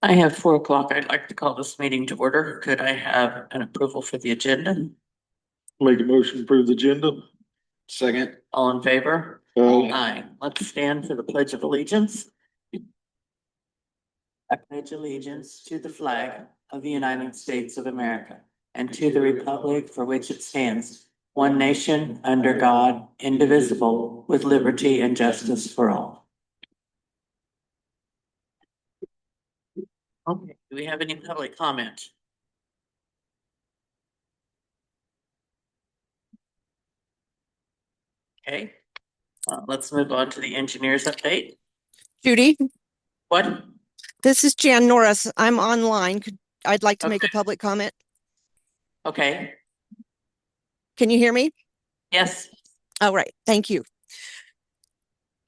I have 4 o'clock. I'd like to call this meeting to order. Could I have an approval for the agenda? Make a motion to approve the agenda. Second. All in favor? Aye. Let's stand for the Pledge of Allegiance. I pledge allegiance to the flag of the United States of America and to the republic for which it stands, one nation, under God, indivisible, with liberty and justice for all. Okay, do we have any public comment? Okay, let's move on to the engineer's update. Judy, What? this is Jan Norris. I'm online. I'd like to make a public comment. Okay, Can you hear me? yes, All right, thank you.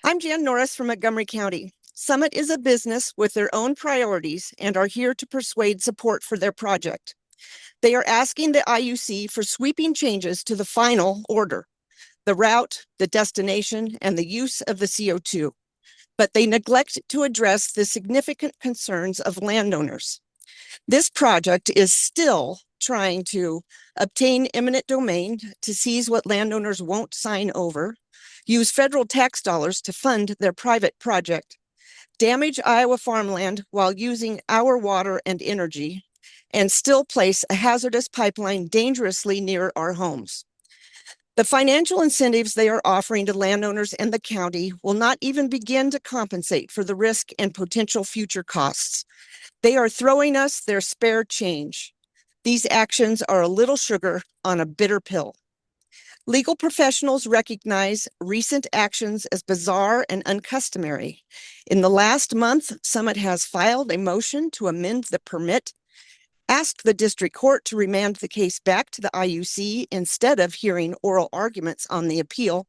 I'm Jan Norris from Montgomery County. Summit is a business with their own priorities and are here to persuade support for their project. They are asking the IUC for sweeping changes to the final order, the route, the destination, and the use of the CO2. But they neglect to address the significant concerns of landowners. This project is still trying to obtain eminent domain to seize what landowners won't sign over, use federal tax dollars to fund their private project, damage Iowa farmland while using our water and energy, and still place a hazardous pipeline dangerously near our homes. The financial incentives they are offering to landowners and the county will not even begin to compensate for the risk and potential future costs. They are throwing us their spare change. These actions are a little sugar on a bitter pill. Legal professionals recognize recent actions as bizarre and uncustomary. In the last month, Summit has filed a motion to amend the permit, asked the district court to remand the case back to the IUC instead of hearing oral arguments on the appeal,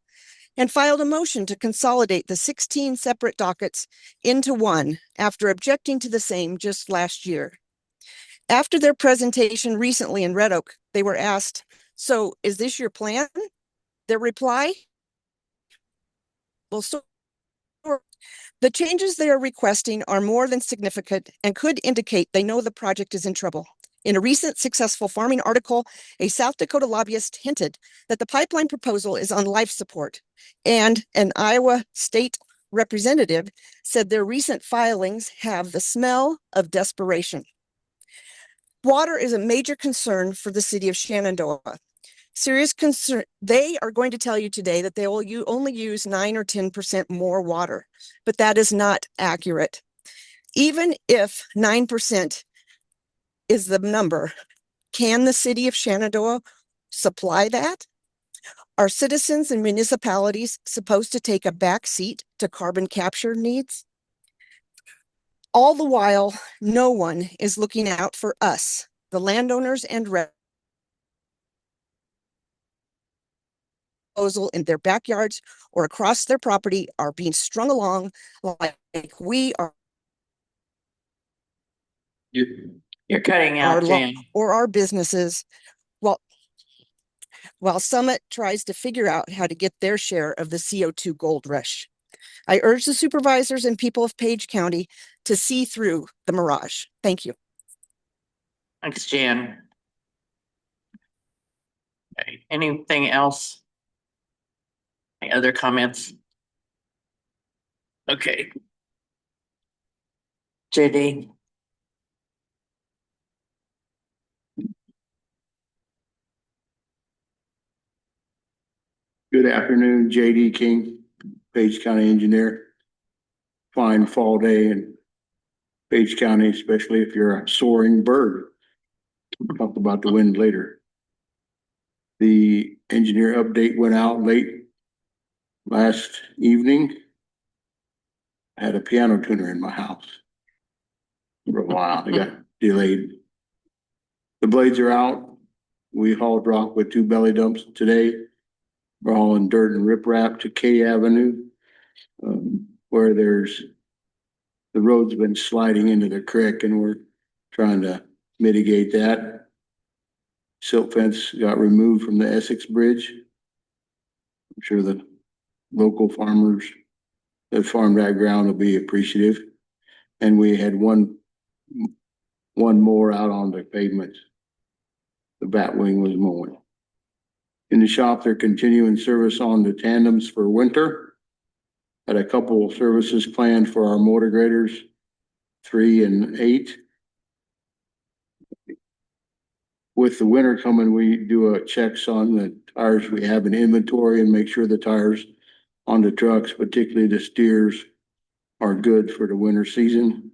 and filed a motion to consolidate the 16 separate dockets into one after objecting to the same just last year. After their presentation recently in Red Oak, they were asked, "So is this your plan?" Their reply, "Well, so the changes they are requesting are more than significant and could indicate they know the project is in trouble." In a recent Successful Farming article, a South Dakota lobbyist hinted that the pipeline proposal is on life support, and an Iowa state representative said their recent filings have the smell of desperation. Water is a major concern for the city of Shenandoah. Serious concern. They are going to tell you today that they will only use 9 or 10% more water, but that is not accurate. Even if 9% is the number, can the city of Shenandoah supply that? Are citizens and municipalities supposed to take a back seat to carbon capture needs? All the while, no one is looking out for us, the landowners and proposal in their backyards or across their property are being strung along like we are. you're cutting out, Jan. Or our businesses, while Summit tries to figure out how to get their share of the CO2 gold rush. I urge the supervisors and people of Page County to see through the mirage. Thank you. Thanks, Jan. Okay, anything else? Any other comments? Okay. JD. Good afternoon, JD King, Page County engineer. Fine fall day in Page County, especially if you're a soaring bird. We'll talk about the wind later. The engineer update went out late last evening. I had a piano tuner in my house for a while. It got delayed. The blades are out. We hauled rock with 2 belly dumps today. We're hauling dirt and riprap to K Avenue, where the road's been sliding into the creek, and we're trying to mitigate that. Silt fence got removed from the Essex Bridge. I'm sure the local farmers that farm that ground will be appreciative. And we had one more out on the pavement. The batwing was mowing. In the shop, they're continuing service on the tandems for winter. Had a couple of services planned for our motor graders, 3 and 8. With the winter coming, we do a checks on the tires we have in inventory and make sure the tires on the trucks, particularly the steers, are good for the winter season.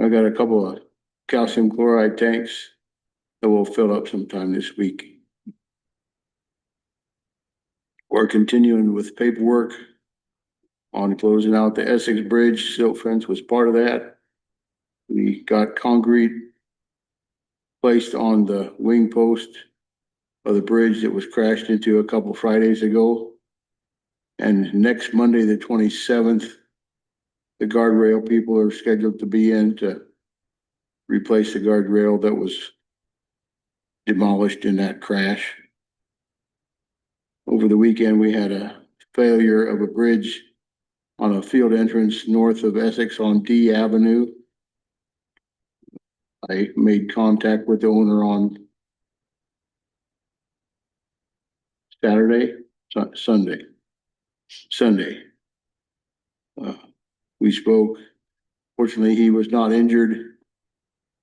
I got a couple of calcium chloride tanks that will fill up sometime this week. We're continuing with paperwork on closing out the Essex Bridge. Silt fence was part of that. We got concrete placed on the wing post of the bridge that was crashed into a couple Fridays ago. And next Monday, the 27th, the guardrail people are scheduled to be in to replace the guardrail that was demolished in that crash. Over the weekend, we had a failure of a bridge on a field entrance north of Essex on D Avenue. I made contact with the owner on Sunday. We spoke. Fortunately, he was not injured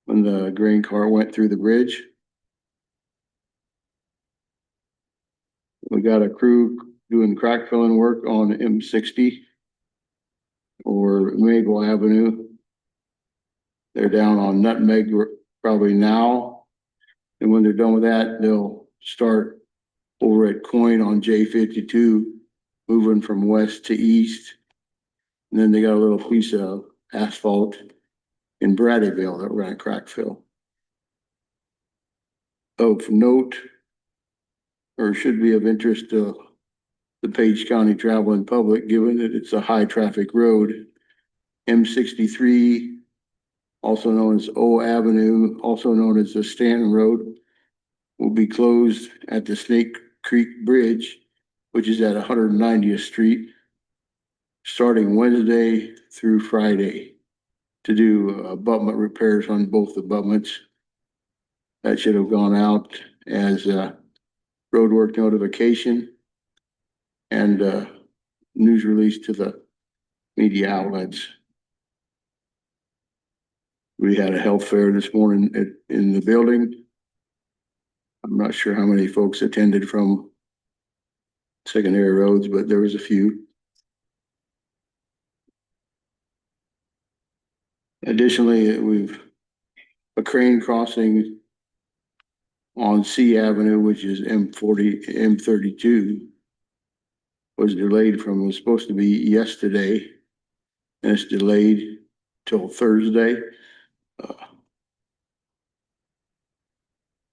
when the grain car went through the bridge. We got a crew doing crack filling work on M60 or Maple Avenue. They're down on Nutmeg probably now. And when they're done with that, they'll start over at Coin on J52, moving from west to east. And then they got a little piece of asphalt in Braddyville that we're gonna crack fill. Of note, or should be of interest to the Page County traveling public, given that it's a high traffic road, M63, also known as O Avenue, also known as the Stanton Road, will be closed at the Snake Creek Bridge, which is at 190th Street, starting Wednesday through Friday to do abutment repairs on both abutments. That should have gone out as a roadwork notification and news release to the media outlets. We had a health fair this morning in the building. I'm not sure how many folks attended from secondary roads, but there was a few. Additionally, we've a crane crossing on C Avenue, which is M32, was delayed from, it was supposed to be yesterday, and it's delayed till Thursday.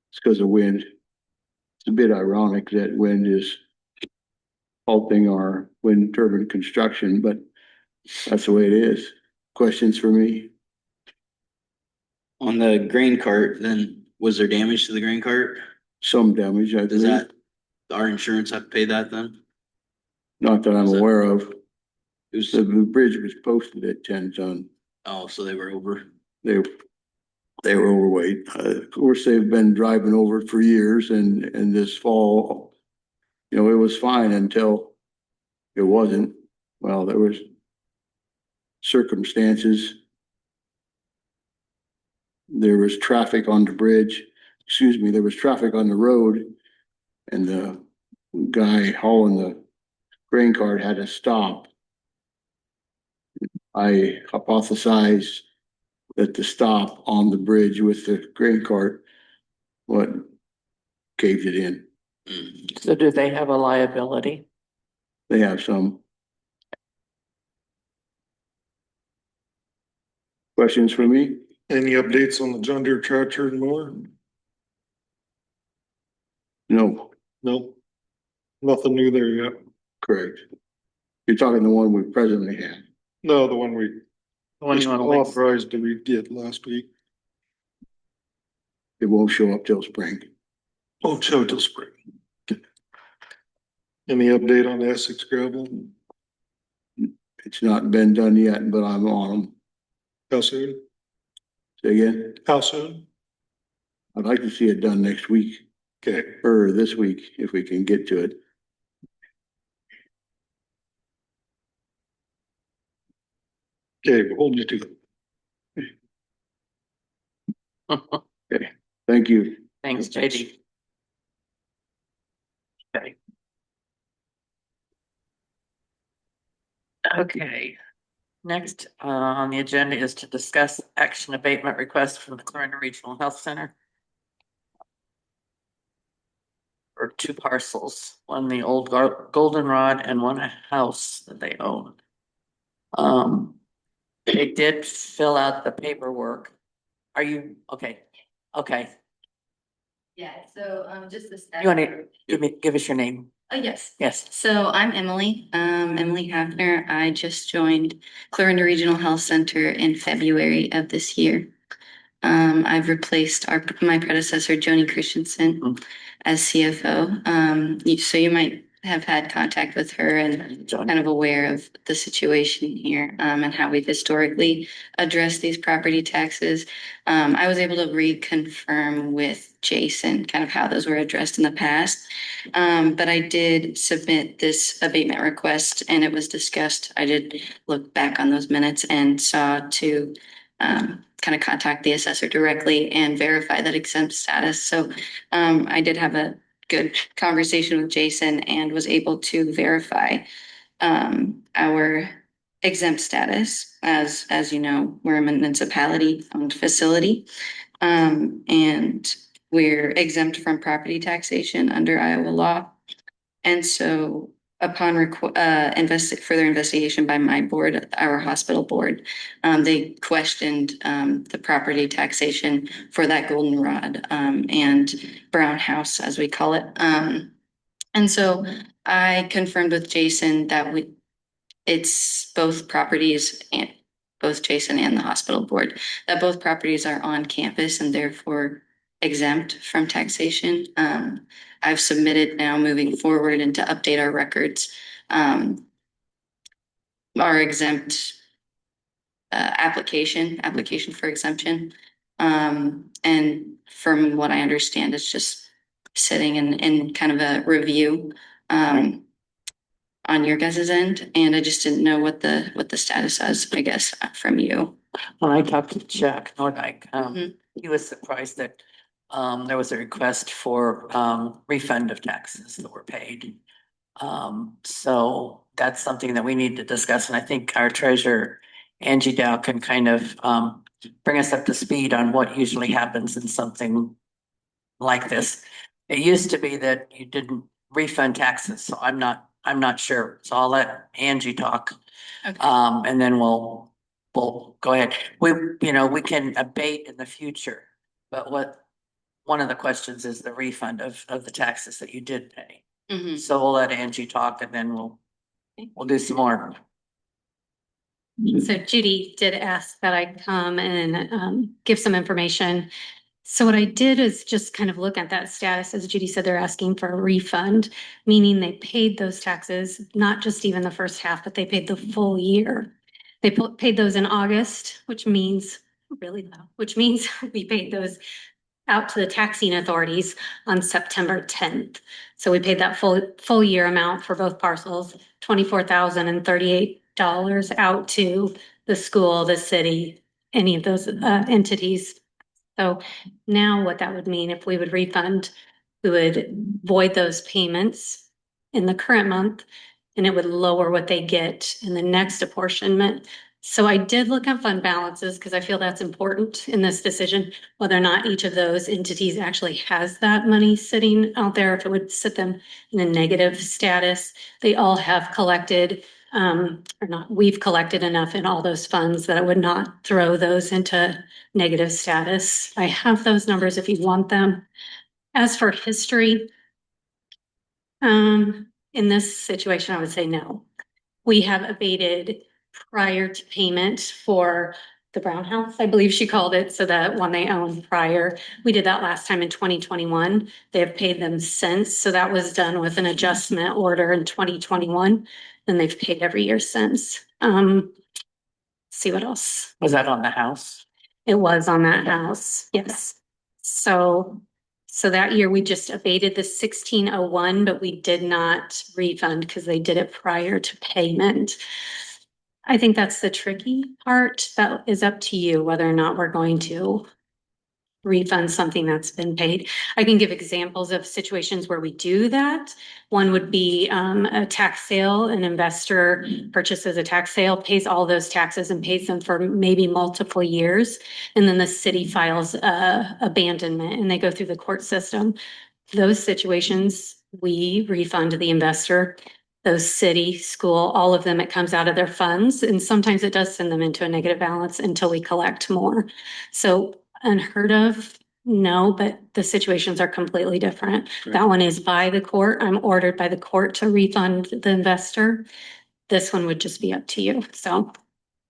It's because of wind. It's a bit ironic that wind is halting our wind turbine construction, but that's the way it is. Questions for me? On the grain cart, then was there damage to the grain cart? Some damage, I Does believe. our insurance have to pay that then? Not that I'm Is that- aware of. It was, The bridge was posted at 10 ton. oh, so they were over. They were overweight. Of course, they've been driving over it for years and this fall, you know, it was fine until it wasn't. Well, there was circumstances. There was traffic on the bridge, there was traffic on the road and the guy hauling the grain cart had to stop. I hypothesize that the stop on the bridge with the grain cart, what caved it in. So do they have a liability? They have some. Questions for me? Any updates on the John Deere tractor and mower? No, Nope. Nothing new there yet. correct. You're talking the one we presently have. No, the one we The one just you want to wait? authorized to we did last week. It won't show up till spring. Oh, show till spring. Any update on the Essex gravel? It's not been done yet, but I'm on them. How soon? Say again, How soon? I'd like to see it done next week Okay, or this week if we can get to it. okay, we'll hold you to it. Thank you. Thanks, JD. Okay. Okay. Next, on the agenda is to discuss action abatement request from the Clarinda Regional Health Center. For two parcels, one the old goldenrod and one a house that they own. They did fill out the paperwork. Are you, okay, okay, Yeah, so, just this. you wanna give us your name? Oh, yes. Yes, So I'm Emily, Emily Hafner. I just joined Clarinda Regional Health Center in February of this year. I've replaced my predecessor, Joni Christensen, Mhm. as CFO. So you might have had contact with her and Joni. kind of aware of the situation here, and how we've historically addressed these property taxes. I was able to reconfirm with Jason kind of how those were addressed in the past. But I did submit this abatement request and it was discussed. I did look back on those minutes and saw to kind of contact the assessor directly and verify that exempt status. So I did have a good conversation with Jason and was able to verify our exempt status. As you know, we're a municipality owned facility. And we're exempt from property taxation under Iowa law. And so upon further investigation by my board, our hospital board, they questioned the property taxation for that goldenrod and brown house, as we call it. And so I confirmed with Jason that it's both properties and both Jason and the hospital board, that both properties are on campus and therefore exempt from taxation. I've submitted now moving forward and to update our records, our exempt application for exemption. And from what I understand, it's just sitting in kind of a review on your guys' end. And I just didn't know what the status is, I guess, from you. when I talked to Jack Nordike, Mhm. he was surprised that there was a request for refund of taxes that were paid. So that's something that we need to discuss, and I think our treasurer, Angie Dow, can kind of bring us up to speed on what usually happens in something like this. It used to be that you didn't refund taxes, so I'm not sure. So I'll let Angie talk. Okay. And then we'll go ahead. We can abate in the future, but one of the questions is the refund of the taxes that you did pay. Mhm. So we'll let Angie talk and then we'll do some more. So Judy did ask that I come and give some information. So what I did is just kind of look at that status. As Judy said, they're asking for a refund, meaning they paid those taxes, not just even the first half, but they paid the full year. They paid those in August, which means we paid those out to the taxing authorities on September 10th. So we paid that full year amount for both parcels, $24,038 out to the school, the city, any of those entities. So now what that would mean, if we would refund, we would void those payments in the current month, and it would lower what they get in the next apportionment. So I did look at fund balances because I feel that's important in this decision, whether or not each of those entities actually has that money sitting out there, if it would sit them in a negative status. They all have collected, or not, we've collected enough in all those funds that it would not throw those into negative status. I have those numbers if you want them. As for history, in this situation, I would say no. We have abated prior to payment for the Brown House, I believe she called it, so that one they owned prior. We did that last time in 2021. They have paid them since, so that was done with an adjustment order in 2021. And they've paid every year since. See what else? Was that on the house? It was on that house, yes. So that year we just abated the 1601, but we did not refund because they did it prior to payment. I think that's the tricky part. That is up to you whether or not we're going to refund something that's been paid. I can give examples of situations where we do that. One would be a tax sale. An investor purchases a tax sale, pays all those taxes and pays them for maybe multiple years. And then the city files abandonment and they go through the court system. Those situations, we refund the investor. Those city, school, all of them, it comes out of their funds. And sometimes it does send them into a negative balance until we collect more. So unheard of, no, but the situations are completely different. That one is by the court. I'm ordered by the court to refund the investor. This one would just be up to you. So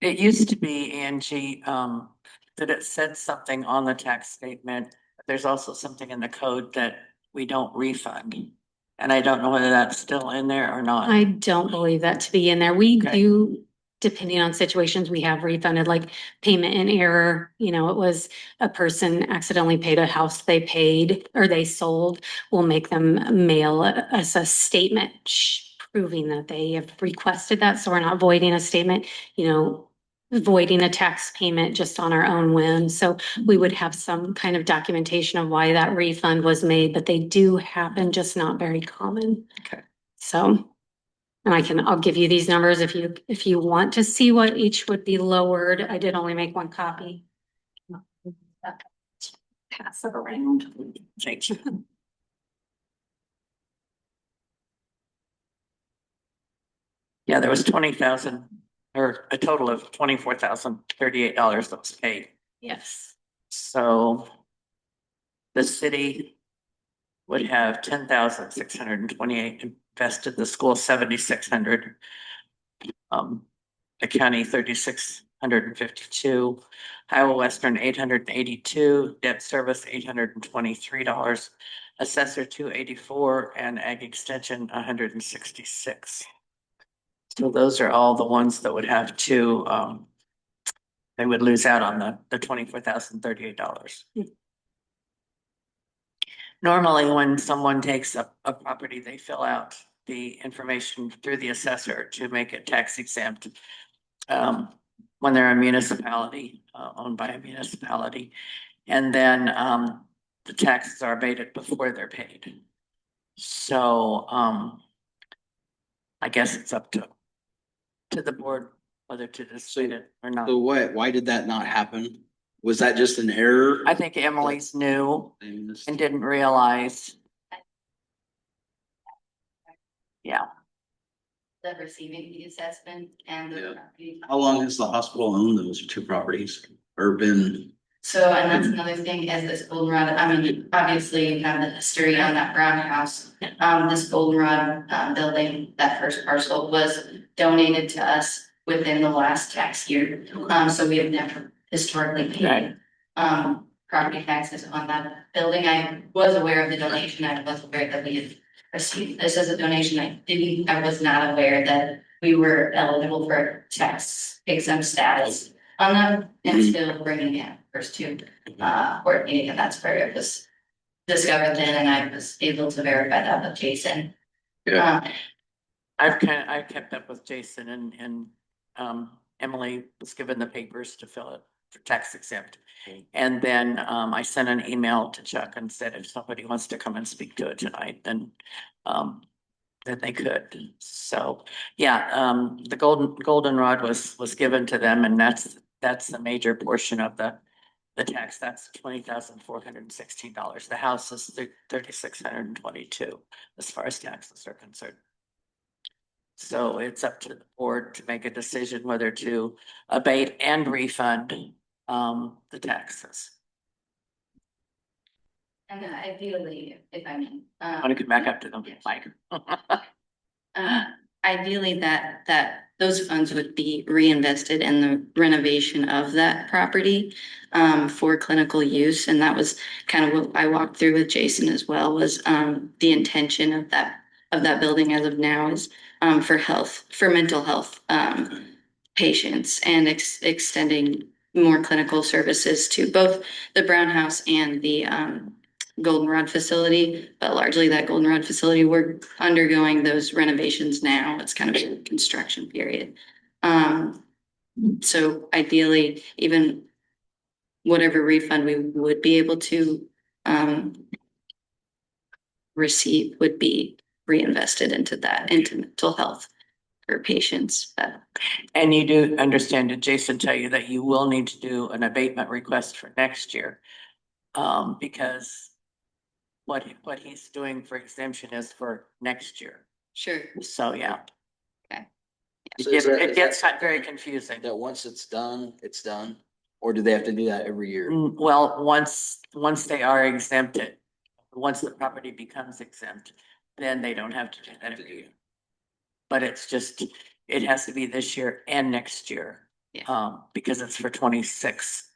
It used to be, Angie, that it said something on the tax statement. There's also something in the code that we don't refund. And I don't know whether that's still in there or not. I don't believe that to be in there. We Okay. do, depending on situations, we have refunded like payment in error. You know, it was a person accidentally paid a house they paid or they sold. We'll make them mail us a statement proving that they have requested that. So we're not voiding a statement, you know, voiding a tax payment just on our own whim. So we would have some kind of documentation of why that refund was made, but they do happen, just not very common. Okay. So, and I'll give you these numbers if you want to see what each would be lowered. I did only make one copy. Pass it around. Thank you. Yeah, there was 20,000 or a total of $24,038 that was paid. Yes. So the city would have 10,628 invested, the school 7,600. The county 3,652, Iowa Western 882, debt service $823, assessor 284, and ag extension 166. So those are all the ones that would have to they would lose out on the $24,038. Normally, when someone takes a property, they fill out the information through the assessor to make it tax exempt. When they're a municipality, owned by a municipality. And then the taxes are abated before they're paid. So I guess it's up to the board whether to dispute it or not. So why did that not happen? Was that just an error? I think Emily's new and didn't realize. Yeah, The receiving the assessment and the Yeah. property. How long has the hospital owned those two properties or been? So, and that's another thing is this goldenrod, I mean, obviously you have the history on that brown house. This goldenrod building, that first parcel was donated to us within the last tax year. So we have never historically paid property taxes on that building. I was aware of the donation. I was aware that we had received this as a donation. I was not aware that we were eligible for tax exempt status on them and still bringing in first two board meeting, and that's where it was discovered then, and I was able to verify that with Jason. Yeah. I've kept up with Jason and Emily was given the papers to fill it for tax exempt. And then I sent an email to Chuck and said, if somebody wants to come and speak to it tonight, then they could. So, yeah, the goldenrod was given to them, and that's the major portion of the tax. That's $20,416. The house is $3,622 as far as taxes are concerned. So it's up to the board to make a decision whether to abate and refund the taxes. And ideally, if I may. I want to get back up to them, Mike. Ideally, that those funds would be reinvested in the renovation of that property for clinical use. And that was kind of what I walked through with Jason as well, was the intention of that building as of now is for mental health patients, and extending more clinical services to both the Brown House and the Goldenrod facility. But largely that Goldenrod facility, we're undergoing those renovations now. It's kind of a construction period. So ideally, even whatever refund we would be able to receive would be reinvested into mental health for patients. And you do understand, did Jason tell you that you will need to do an abatement request for next year? Because what he's doing for exemption is for next year. Sure. So, yeah. Okay. It gets very confusing. That once it's done, it's done? Or do they have to do that every year? Well, once they are exempted, once the property becomes exempt, then they don't have to do that every year. But it's just, it has to be this year and next year. Yeah. Because it's for 26.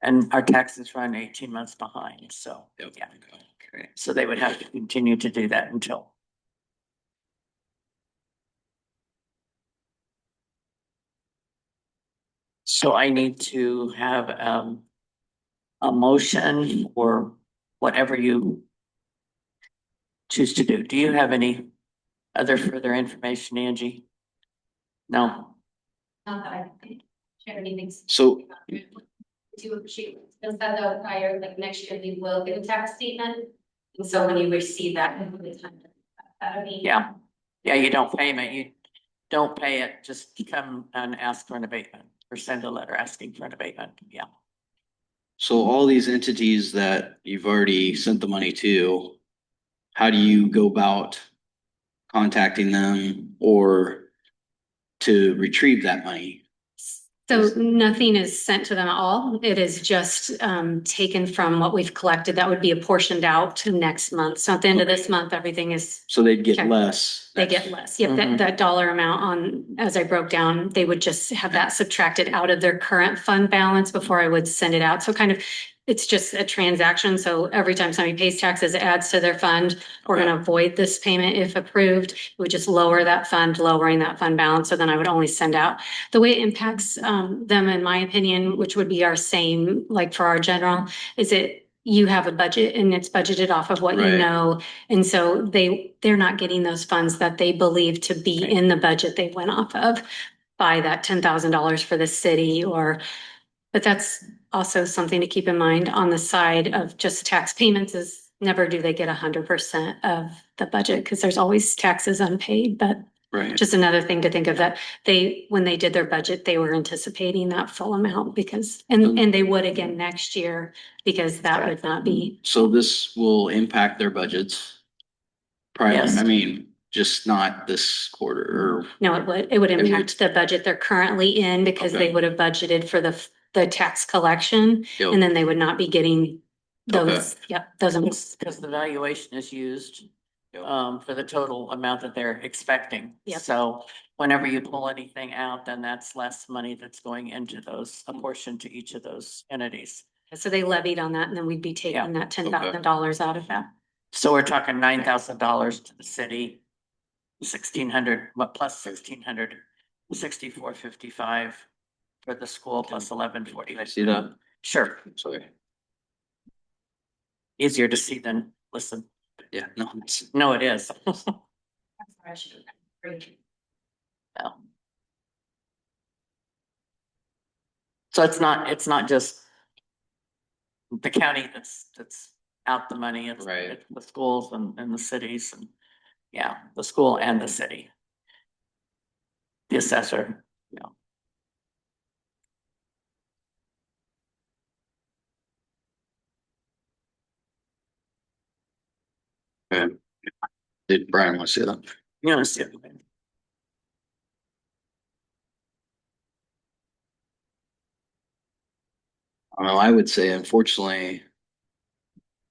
And our taxes run 18 months behind, so, Yep. yeah. Correct. So they would have to continue to do that until. So I need to have a motion or whatever you choose to do. Do you have any other further information, Angie? No? Not that I share anything. So Do appreciate, just that though, prior, like next year, we will get a tax statement. And so when you receive that, that'll be. Yeah. Yeah, you don't pay it. You don't pay it. Just come and ask for an abatement or send a letter asking for an abatement. Yeah. So all these entities that you've already sent the money to, how do you go about contacting them or to retrieve that money? So nothing is sent to them at all. It is just taken from what we've collected. That would be apportioned out to next month. So at the end of this month, everything is, So they'd get Okay. less. they get less. Yep, that dollar amount on, as I broke down, they would just have that subtracted out of their current fund balance before I would send it out. So kind of, it's just a transaction. So every time somebody pays taxes, it adds to their fund. We're Okay. gonna avoid this payment if approved. It would just lower that fund, lowering that fund balance. So then I would only send out. The way it impacts them, in my opinion, which would be our same, like for our general, is it, you have a budget and it's budgeted off of what you Right. know. And so they're not getting those funds that they believe to be Okay. in the budget they went off of by that $10,000 for the city but that's also something to keep in mind on the side of just tax payments is never do they get 100% of the budget because there's always taxes unpaid, but Right. just another thing to think of that when they did their budget, they were anticipating that full amount because, and they would again next year because that would not be. So this will impact their budgets. Probably, Yes. I mean, just not this quarter or, No, it would impact the budget they're currently in because they Okay. would have budgeted for the tax collection Yep. and then they would not be getting those, those amounts. Because the valuation is used Yep. for the total amount that they're expecting. Yep. So whenever you pull anything out, then that's less money that's going into those, apportioned to each of those entities. So they levied on that and then we'd be Yeah. taking that $10,000 out of that. So we're talking $9,000 to the city, 1,600, but plus 1,600, 64.55 for the school plus 11.40. I see that. Sure, Sorry. easier to see than listen. Yeah, no, it's, No, it is. No. So it's not just the county that's out the money, it's Right. it's the schools and the cities and, yeah, the school and the city. The assessor, you know. did Brian want to say that? You know, see, Well, I would say unfortunately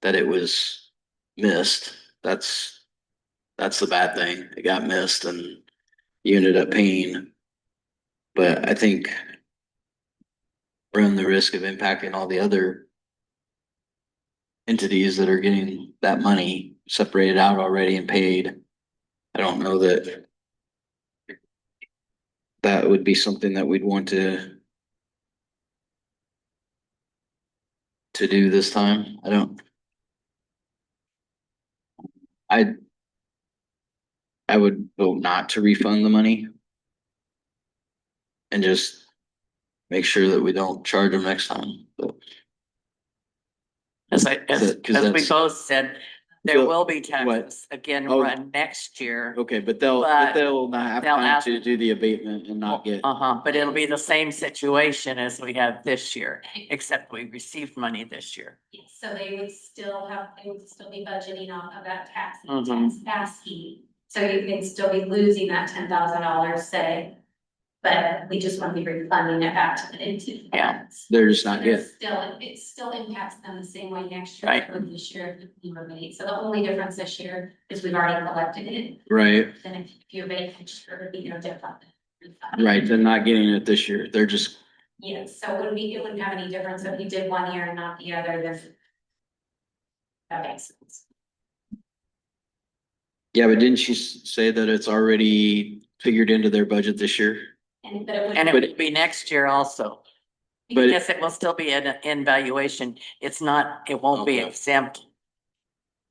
that it was missed. That's the bad thing. It got missed and you ended up paying But I think run the risk of impacting all the other entities that are getting that money separated out already and paid. I don't know that that would be something that we'd want to do this time. I I would vote not to refund the money and just make sure that we don't charge them next time. But As Because we that's- both said, there So, will be taxes again Oh. run next year. okay, but But they'll not have they'll time ask- to do the abatement and not get. But it'll be the same situation as we have this year, except we received money this year. So they would still be budgeting off of that tax Mhm. asking. So you can still be losing that $10,000, say. But we just want to be refunding it back to the entity. Yeah. They're just not getting. It still impacts them the same way next year. Right. as this year, we remain. So the only difference this year is we've already collected it. Right, Then if you abate next year, it would be no different. right. They're not getting it this year. They're just, Yes, so it wouldn't have any difference if you did one year and not the other, then. That makes sense. yeah, but didn't she say that it's already figured into their budget this year? But it would. And it would be next year also. But- Yes, it will still be in valuation. It won't be Okay. exempt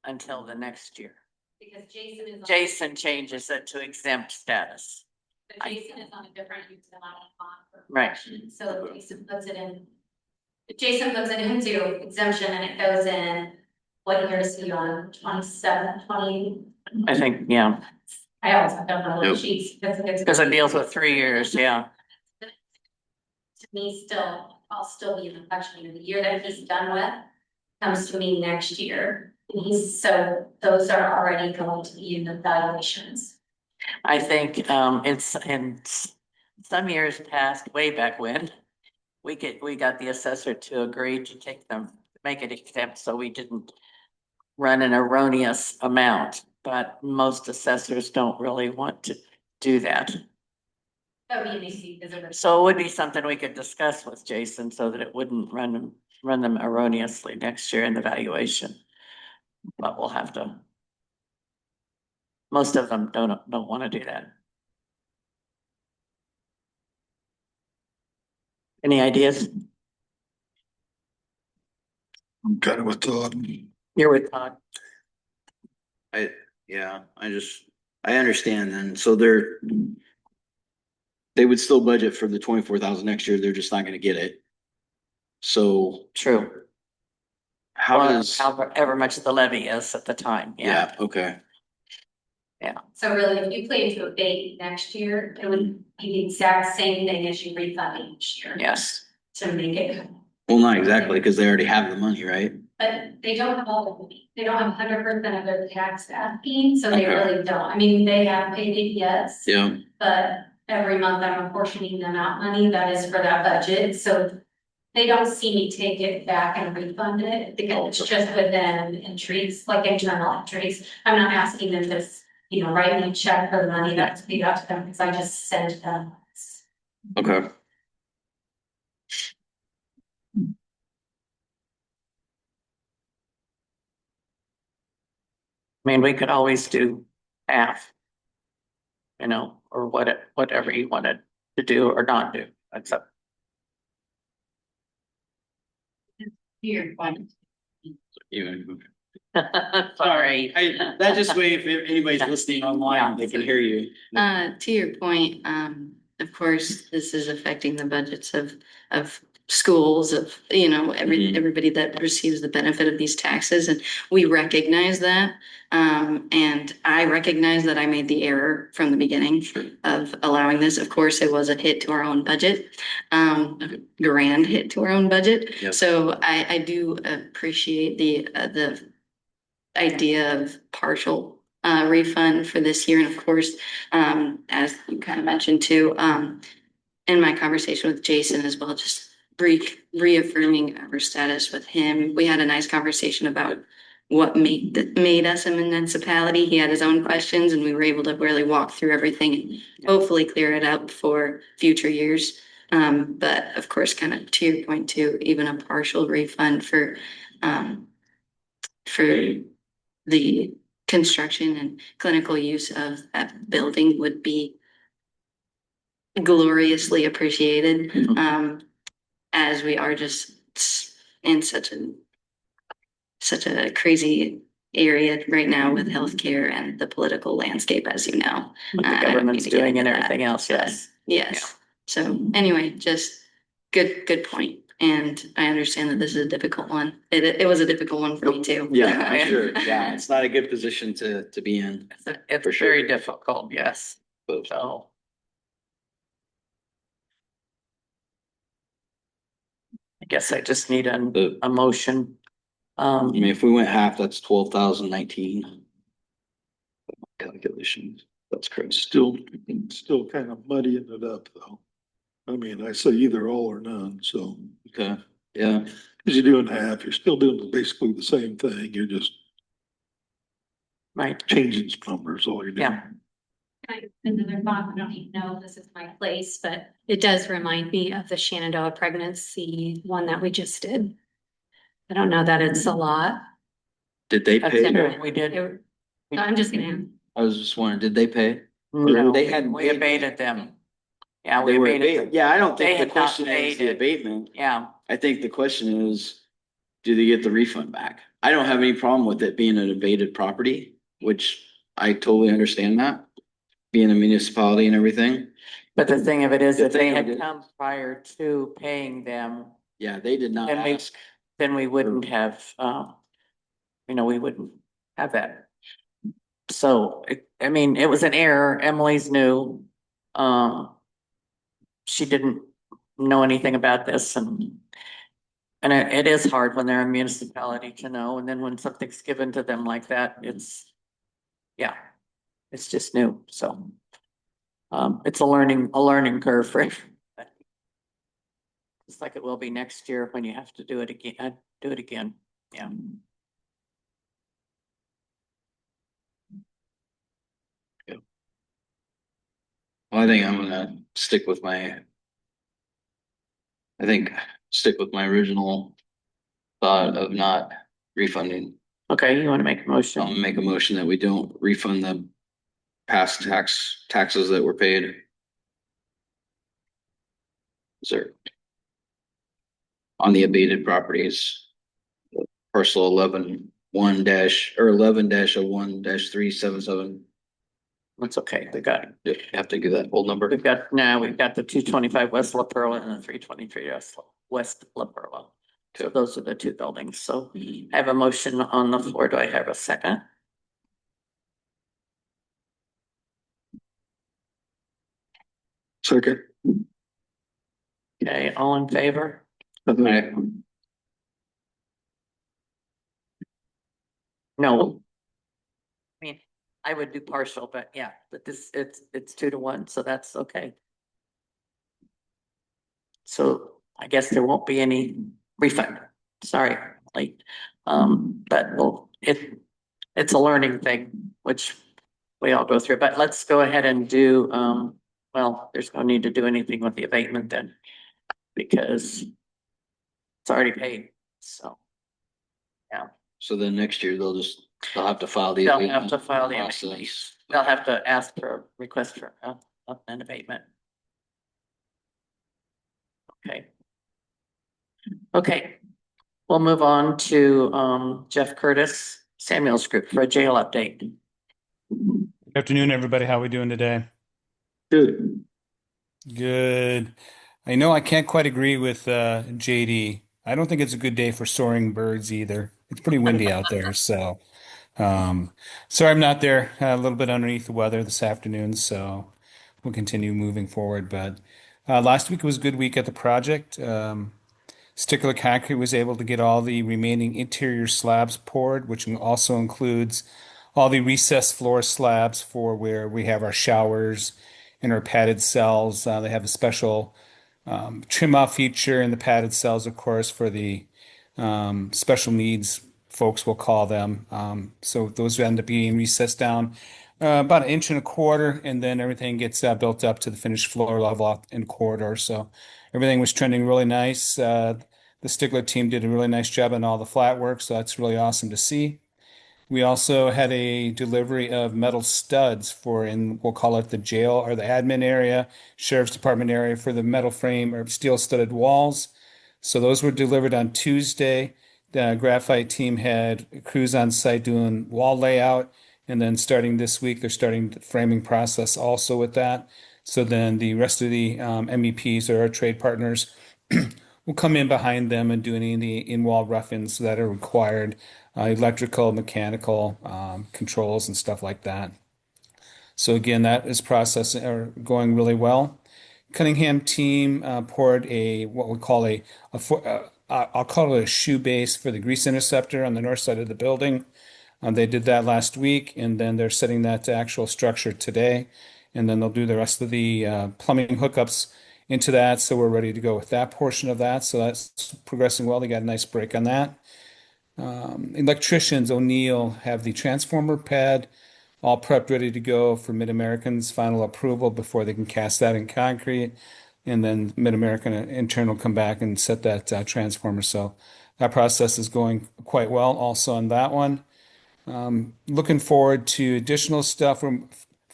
until the next year. Because Jason is. Jason changes it to exempt status. But Jason is on a different utility bond. for Right. collection, So Jason puts it in. Jason puts it into exemption and it goes in, what year is he on, 27, 20? I think, yeah, I always have done the Nope. sheets. because it deals with 3 years, yeah. To me, I'll still be in the collection year, the year that he's done with comes to me next year. And so those are already going to be in the valuations. I think it's in some years past, way back when, we got the assessor to agree to make it exempt, so we didn't run an erroneous amount, but most assessors don't really want to do that. That would be amazing because it was. So it would be something we could discuss with Jason so that it wouldn't run them erroneously next year in the valuation. But we'll have to. Most of them don't want to do that. Any ideas? I'm kind of with Todd. You're with Todd. Yeah, I understand then. So they would still budget for the 24,000 next year. They're just not gonna get it. So True. how Or does, however much the levy is at the time, yeah. yeah, okay, So really, if you plan to abate next year, it would be the exact same thing as you refunding each year. Yes. To make it, well, not exactly, because they already have the money, right? but they don't have all of it. They don't have 100% of their tax asking, so they Okay. really don't. I mean, they have paid it, yes. Yeah, But every month I'm apportioning them out money that is for that budget, so. They don't see me take it back and refund it, because it's just within entries, like internal entries. I'm not asking them to, write me a check for the money that's paid out to them, because I just send them. okay. I mean, we could always do half. Or whatever you wanted to do or not do. That's up. Here, fine. Even. Sorry. That just way, if anybody's listening online, they can hear you. To your point, of course, this is affecting the budgets of schools, of, Mhm. everybody that receives the benefit of these taxes, and we recognize that. And I recognize that I made the error from the beginning of allowing this. Of course, it was a hit to our own budget, a grand hit to our own budget. Yep. So I do appreciate the idea of partial refund for this year. And of course, as you kind of mentioned too, in my conversation with Jason as well, just reaffirming our status with him. We had a nice conversation about what made us a municipality. He had his own questions and we were able to really walk through everything and hopefully clear it up for future years. But of course, kind of to your point too, even a partial refund for the construction and clinical use of that building would be gloriously appreciated. As we are just in such a crazy area right now with healthcare and the political landscape, as you know. What the I don't need government's to get doing and into that, everything else, but yes. Yes. So anyway, just good point. And I understand that this is a difficult one. It was a difficult one for me too. Yeah, I'm sure. Yeah, it's not a good position to be in. It's For sure. very difficult, yes. But So. I guess I just need a motion. I mean, if we went half, that's 12,019. Calculations, that's correct. Still kind of muddying it up though. I mean, I say either all or none, so, Okay, yeah, cause you're doing half, you're still doing basically the same thing, you're just Right, changing some numbers, all you're doing. yeah. Another thought, I don't even know if this is my place, but it does remind me of the Shenandoah pregnancy one that we just did. I don't know that it's a lot. did they That's pay? it, we did. I'm just gonna, I was just wondering, did they pay? No, They hadn't we paid. abated them. Yeah, we They were abated abated. them. Yeah, I don't They think the had not question is paid the it. abatement. Yeah, I think the question is, do they get the refund back? I don't have any problem with it being an abated property, which I totally understand that. Being a municipality and everything. but the thing of it is, The if they thing of it had is- come prior to paying them, Yeah, they did not Then we- ask. then we wouldn't have, we wouldn't have that. So, I mean, it was an error. Emily's new. She didn't know anything about this and it is hard when they're a municipality to know, and then when something's given to them like that, yeah, it's just new, so. It's a learning curve for everybody. Just like it will be next year when you have to do it again, yeah. Well, I think I'm gonna stick with my original thought of not refunding. Okay, you wanna make a I'll motion? make a motion that we don't refund the past taxes that were paid. Sir. On the abated properties. Parcel 11-1-377. That's okay, we got it. You have to give that whole number. We've got the 225 West La Perla and the 323 West La Perla. So those are the two buildings. So I have a motion on the floor. Do I have a second? Second. Okay, all in favor? Right. No. I mean, I would do partial, but yeah, but it's 2-1, so that's okay. So I guess there won't be any refund. Sorry, late. But it's a learning thing, which we all go through, but let's go ahead and do, well, there's no need to do anything with the abatement then. Because it's already paid, so. So then next year they'll have to file the. They'll have abatement to file the process. abatement. They'll have to ask for a request for an abatement. Okay. Okay, we'll move on to Jeff Curtis, Samuel's Group for a jail update. Good afternoon, everybody. How are we doing today? Good. Good. I know I can't quite agree with JD. I don't think it's a good day for soaring birds either. It's pretty windy out there, so sorry I'm not there. A little bit underneath the weather this afternoon, so we'll continue moving forward. But last week was a good week at the project. Stickler Concrete was able to get all the remaining interior slabs poured, which also includes all the recessed floor slabs for where we have our showers and our padded cells. They have a special trim off feature in the padded cells, of course, for the special needs folks will call them. So those end up being recessed down about 1.25 inches, and then everything gets built up to the finished floor level out in corridor. So everything was trending really nice. The Stigler team did a really nice job on all the flat work, so that's really awesome to see. We also had a delivery of metal studs for, in we'll call it the jail or the admin area, sheriff's department area, for the metal frame or steel studded walls. So those were delivered on Tuesday. The graphite team had crews on site doing wall layout. And then starting this week, they're starting the framing process also with that. So then the rest of the MEPs or our trade partners will come in behind them and do any of the in-wall rough-ins that are required, electrical, mechanical, controls and stuff like that. So again, that is processing or going really well. Cunningham team poured a what we call I'll call it a shoe base for the grease interceptor on the north side of the building. They did that last week, and then they're setting that to actual structure today. And then they'll do the rest of the plumbing hookups into that. So we're ready to go with that portion of that. So that's progressing well. They got a nice break on that. Electricians, O'Neill, have the transformer pad all prepped, ready to go for Mid-American's final approval before they can cast that in concrete. And then Mid-American in turn will come back and set that transformer. So that process is going quite well also on that one. Looking forward to additional stuff. We're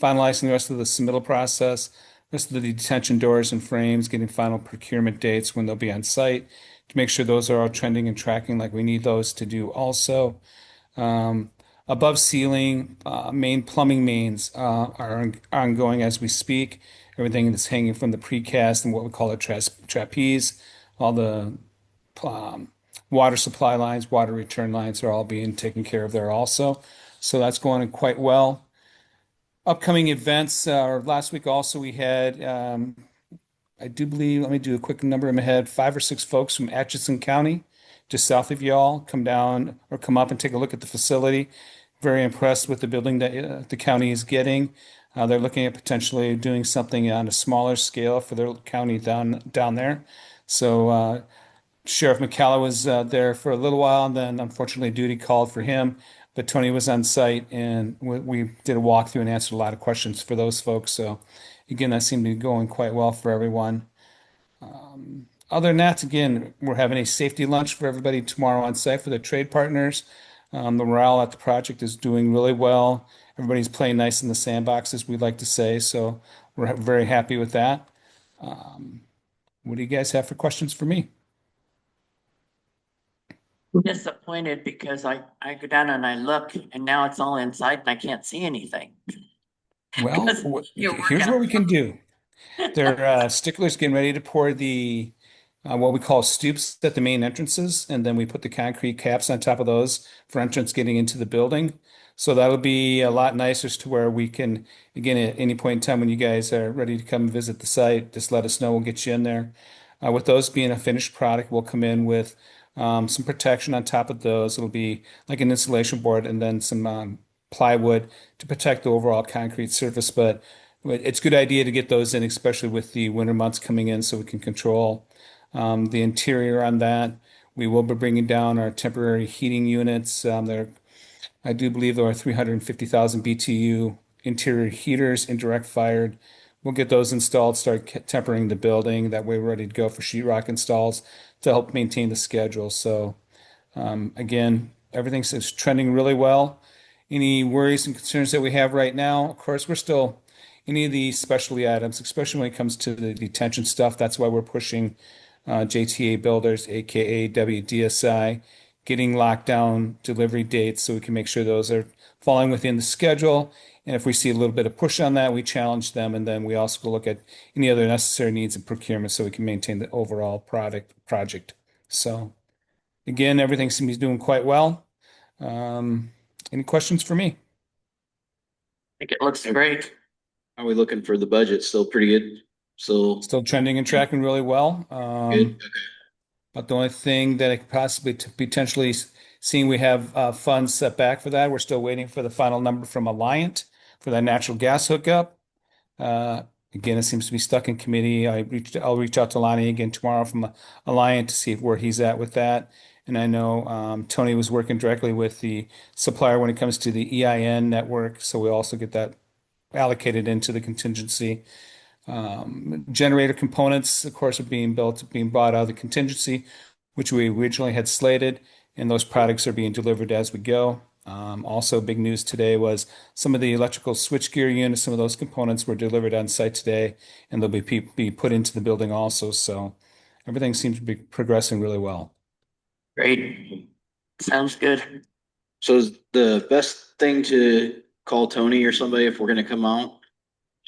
finalizing the rest of the submittal process, rest of the detention doors and frames, getting final procurement dates when they'll be on site to make sure those are all trending and tracking like we need those to do also. Above ceiling, main plumbing mains are ongoing as we speak. Everything that's hanging from the precast and what we call a trapeze, all the water supply lines, water return lines are all being taken care of there also. So that's going quite well. Upcoming events, last week also we had, I do believe, let me do a quick number in my head, 5 or 6 folks from Atchison County, just south of y'all, come down or come up and take a look at the facility. Very impressed with the building that the county is getting. They're looking at potentially doing something on a smaller scale for their county down there. So Sheriff McCalla was there for a little while, and then unfortunately duty called for him. But Tony was on site, and we did a walkthrough and answered a lot of questions for those folks. So again, that seemed to be going quite well for everyone. Other than that, again, we're having a safety lunch for everybody tomorrow on site for the trade partners. The morale at the project is doing really well. Everybody's playing nice in the sandboxes, we'd like to say. So we're very happy with that. What do you guys have for questions for me? Disappointed because I go down and I look and now it's all inside and I can't see anything. Well, You're here's working what we can do. They're sticklers getting ready to pour the what we call stoops at the main entrances, and then we put the concrete caps on top of those for entrance getting into the building. So that'll be a lot nicer to where we can, again, at any point in time when you guys are ready to come visit the site, just let us know. We'll get you in there. With those being a finished product, we'll come in with some protection on top of those. It'll be like an insulation board and then some plywood to protect the overall concrete surface. But it's a good idea to get those in, especially with the winter months coming in, so we can control the interior on that. We will be bringing down our temporary heating units. I do believe there are 350,000 BTU interior heaters, indirect fired. We'll get those installed, start tempering the building. That way we're ready to go for sheetrock installs to help maintain the schedule. So again, everything's trending really well. Any worries and concerns that we have right now? Of course, we're still any of the specialty items, especially when it comes to the detention stuff. That's why we're pushing JTA Builders, aka WDSI, getting lockdown delivery dates so we can make sure those are falling within the schedule. And if we see a little bit of push on that, we challenge them. And then we also go look at any other necessary needs and procurement so we can maintain the overall project. So again, everything seems to be doing quite well. Any questions for me? I think it looks great. How are we looking for the budget? Still pretty good? Still Still trending and tracking really well. good? Okay. But the only thing that I could possibly potentially seeing we have funds set back for that. We're still waiting for the final number from Alliant for that natural gas hookup. Again, it seems to be stuck in committee. I'll reach out to Lonnie again tomorrow from Alliant to see where he's at with that. And I know Tony was working directly with the supplier when it comes to the EIN network, so we also get that allocated into the contingency. Generator components, of course, are being bought out of the contingency, which we originally had slated, and those products are being delivered as we go. Also, big news today was some of the electrical switchgear units, some of those components were delivered on site today, and they'll be put into the building also. So everything seems to be progressing really well. Great. Sounds good. So is the best thing to call Tony or somebody if we're gonna come out?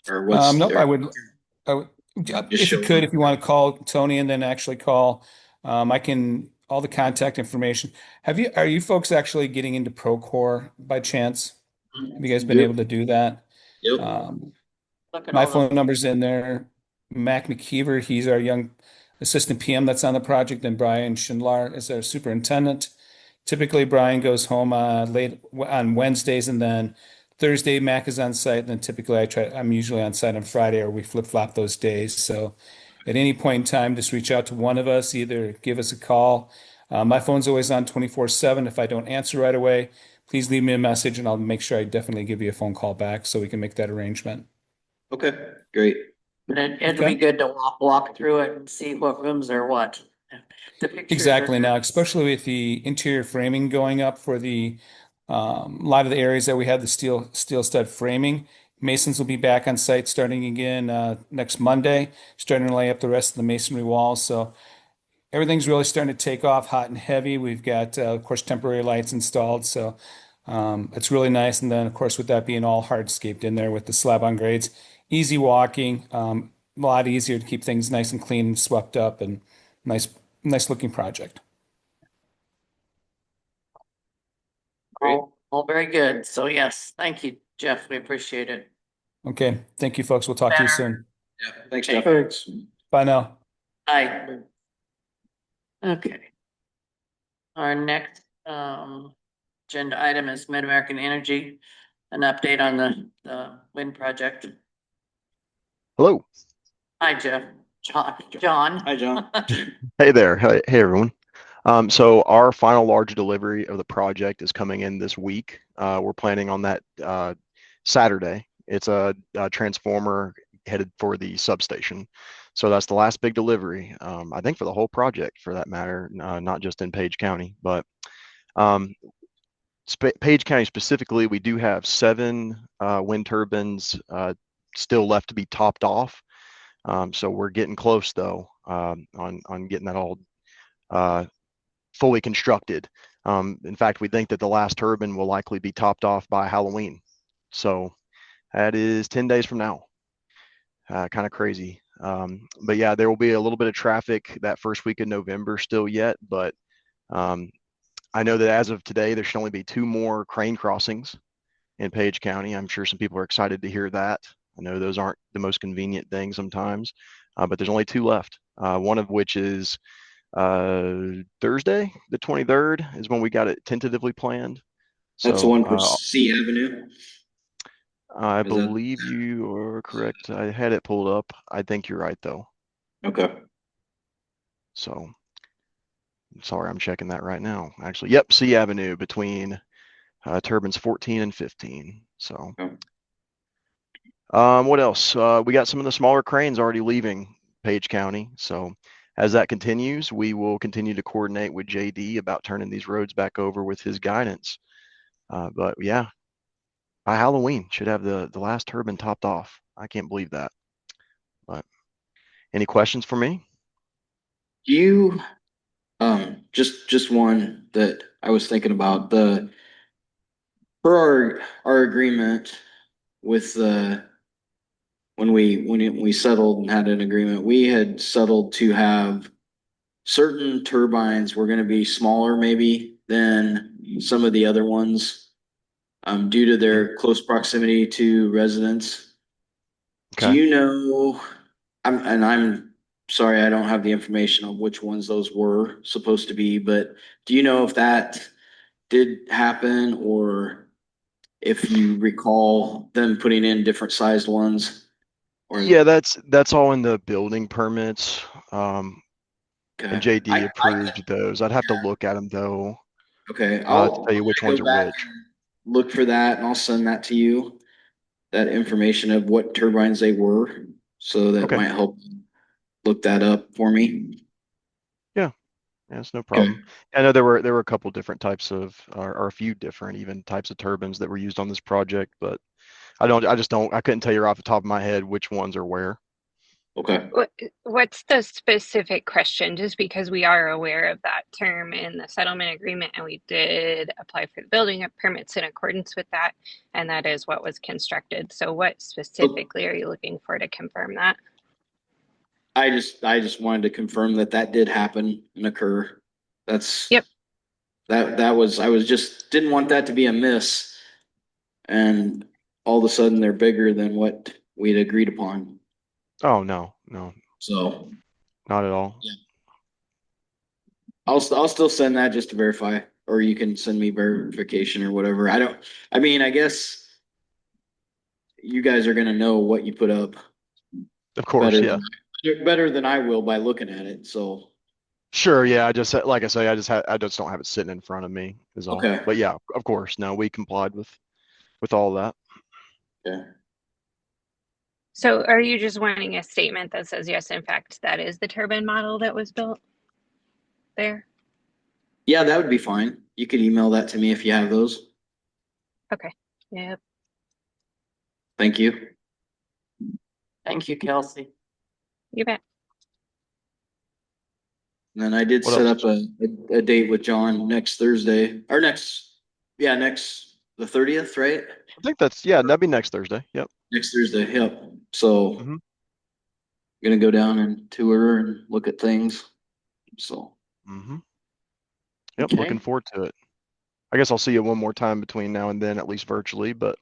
Or what's? Nope, or I would, just if you show could, up? if you want to call Tony and then actually call, I can, all the contact information. Are you folks actually getting into Procore by chance? Have you guys been Yep. able to do that? Yep. Look at My all phone the, number's in there. Mac McKeever, he's our young assistant PM that's on the project, and Brian Schindler is our superintendent. Typically, Brian goes home late on Wednesdays, and then Thursday Mac is on site. And then typically, I'm usually on site on Friday, or we flip flop those days. So, at any point in time, just reach out to one of us. Either give us a call. My phone's always on 24/7. If I don't answer right away, please leave me a message, and I'll make sure I definitely give you a phone call back so we can make that arrangement. Okay, great. but it'll be Okay. good to walk through it and see what rooms are what. The pictures Exactly. are, Now, especially with the interior framing going up for the a lot of the areas that we had the steel stud framing, masons will be back on site starting again next Monday, starting to lay up the rest of the masonry walls. So everything's really starting to take off hot and heavy. We've got, of course, temporary lights installed, so it's really nice. And then, of course, with that being all hardscaped in there with the slab on grades, easy walking, a lot easier to keep things nice and clean and swept up, and nice looking project. all very good. So yes, thank you, Jeff. We appreciate it. Okay, thank you, folks. We'll talk to you soon. Yeah, thanks, Okay. Jeff. Thanks. Bye now. Aye. Okay. Our next agenda item is Mid-American Energy, an update on the wind project. Hello. Hi, Jeff. John. Hi, John. Hey there. Hey everyone. So our final large delivery of the project is coming in this week. We're planning on that Saturday. It's a transformer headed for the substation. So that's the last big delivery, I think, for the whole project, for that matter, not just in Page County. But Page County specifically, we do have 7 wind turbines still left to be topped off. So we're getting close, though, on getting that all fully constructed. In fact, we think that the last turbine will likely be topped off by Halloween. So that is 10 days from now. Kind of crazy. But yeah, there will be a little bit of traffic that first week of November still yet. But I know that as of today, there should only be 2 more crane crossings in Page County. I'm sure some people are excited to hear that. I know those aren't the most convenient things sometimes, but there's only 2 left. One of which is Thursday, the 23rd, is when we got it tentatively planned. That's So, the one for C Avenue. I Is that- believe you are correct. I had it pulled up. I think you're right, though. Okay. So, sorry, I'm checking that right now. Actually, yep, C Avenue between turbines 14 and 15. So, Okay. what else? We got some of the smaller cranes already leaving Page County. So, as that continues, we will continue to coordinate with JD about turning these roads back over with his guidance. But yeah, by Halloween, should have the last turbine topped off. I can't believe that. But any questions for me? You, just one that I was thinking about, for our agreement with when we settled and had an agreement, we had settled to have certain turbines were gonna be smaller maybe than some of the other ones, due to their close proximity to residents. Do Okay. you know, I'm sorry, I don't have the information on which ones those were supposed to be, but do you know if that did happen, or if you recall them putting in different sized ones? Or Yeah, that's all in the building permits. and Okay. JD approved those. I'd have to look at them though, Okay, to I'll tell you which go ones are back which. and look for that and I'll send that to you. That information of what turbines they were, so that Okay. might help look that up for me. Yeah, it's no problem. I know there were a couple different types of, or a few different even types of turbines that were used on this project, but I couldn't tell you off the top of my head which ones are where. Okay, What's the specific question? Just because we are aware of that term in the settlement agreement and we did apply for the building permits in accordance with that, and that is what was constructed. So what specifically are you looking for to confirm that? I just wanted to confirm that that did happen and occur. That's. Yep. That was, I was just, didn't want that to be a miss. And all of a sudden they're bigger than what we'd agreed upon, Oh, no, so. not at all. Yeah. I'll still send that just to verify, or you can send me verification or whatever. I mean, I guess you guys are gonna know what you put up Of course, better yeah. better than I will by looking at it, so. Sure, yeah. Like I say, I just don't have it sitting in front of me is all. Okay. But yeah, of course, no, we complied with all that. Yeah. So are you just wanting a statement that says, yes, in fact, that is the turbine model that was built there? Yeah, that would be fine. You could email that to me if you have those. Okay. Yep. Thank you. Thank you, Kelsey. You bet. And then I did What set else? up a date with John next Thursday, or the 30th, right? I think that'd be next Thursday. Yep. Next Thursday, yep. So Mhm. gonna go down and tour and look at things. So, Mm-hmm. Yep, Okay. looking forward to it. I guess I'll see you one more time between now and then, at least virtually, but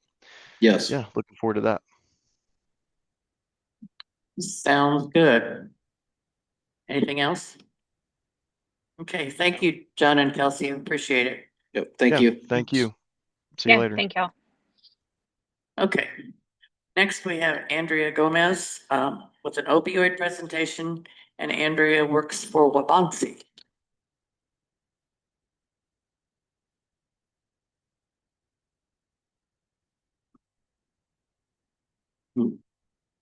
yes. yeah, looking forward to that. Sounds good. Anything else? Okay, thank you, John and Kelsey. Appreciate it. Yep, thank Yeah, you. Thank you. See you Yeah, later. thank y'all. Okay. Next, we have Andrea Gomez with an opioid presentation, and Andrea works for Wabansi.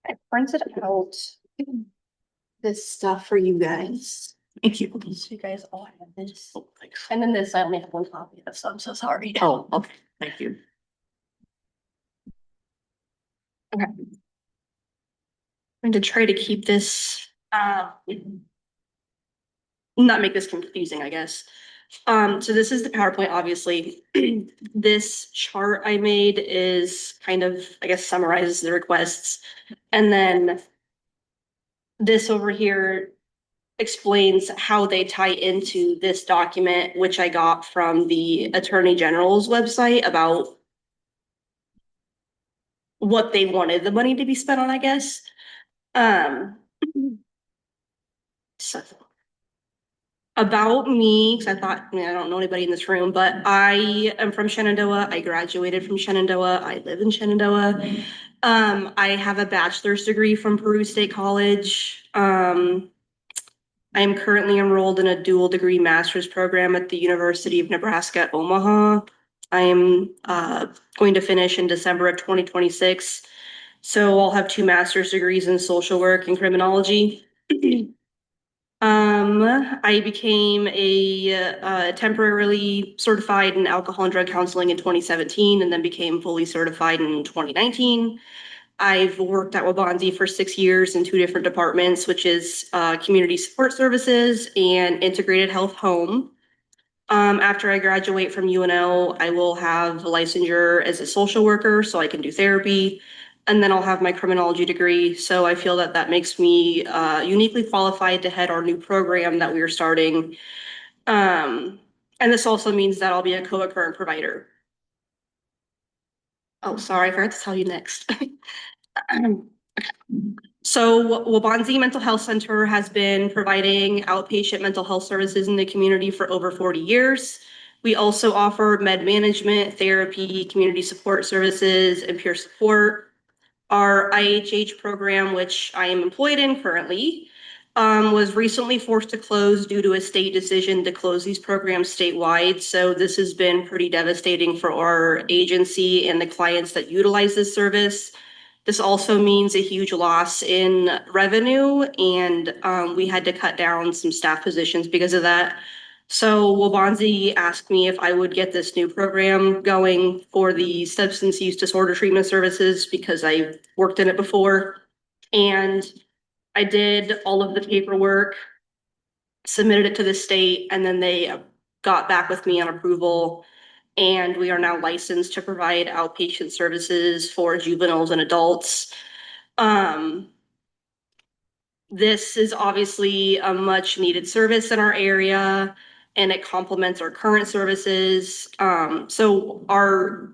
I printed out this stuff for you guys. Thank you. So you guys all have this. Oh, thanks. And then this, I only have one copy of, so I'm so sorry. Oh, okay, thank you. Okay. I'm going to try to keep this, not make this confusing, I guess. So this is the PowerPoint, obviously. This chart I made is kind of, I guess, summarizes the requests. And then this over here explains how they tie into this document, which I got from the Attorney General's website about what they wanted the money to be spent on, I guess. So about me, because I don't know anybody in this room, but I am from Shenandoah. I graduated from Shenandoah. I live in Shenandoah. I have a bachelor's degree from Peru State College. I am currently enrolled in a dual degree master's program at the University of Nebraska, Omaha. I am going to finish in December of 2026. So I'll have 2 master's degrees in social work and criminology. I became a temporarily certified in alcohol and drug counseling in 2017 and then became fully certified in 2019. I've worked at Wabansi for 6 years in 2 different departments, which is community support services and integrated health home. After I graduate from UNL, I will have a licensure as a social worker so I can do therapy. And then I'll have my criminology degree. So I feel that that makes me uniquely qualified to head our new program that we are starting. And this also means that I'll be a co-occurrent provider. Oh, sorry, I forgot to tell you next. So Wabansi Mental Health Center has been providing outpatient mental health services in the community for over 40 years. We also offer med management, therapy, community support services, and peer support. Our IHH program, which I am employed in currently, was recently forced to close due to a state decision to close these programs statewide. So this has been pretty devastating for our agency and the clients that utilize this service. This also means a huge loss in revenue, and we had to cut down some staff positions because of that. So Waubonsie asked me if I would get this new program going for the substance use disorder treatment services because I worked in it before. And I did all of the paperwork, submitted it to the state, and then they got back with me on approval. And we are now licensed to provide outpatient services for juveniles and adults. This is obviously a much needed service in our area, and it complements our current services. So our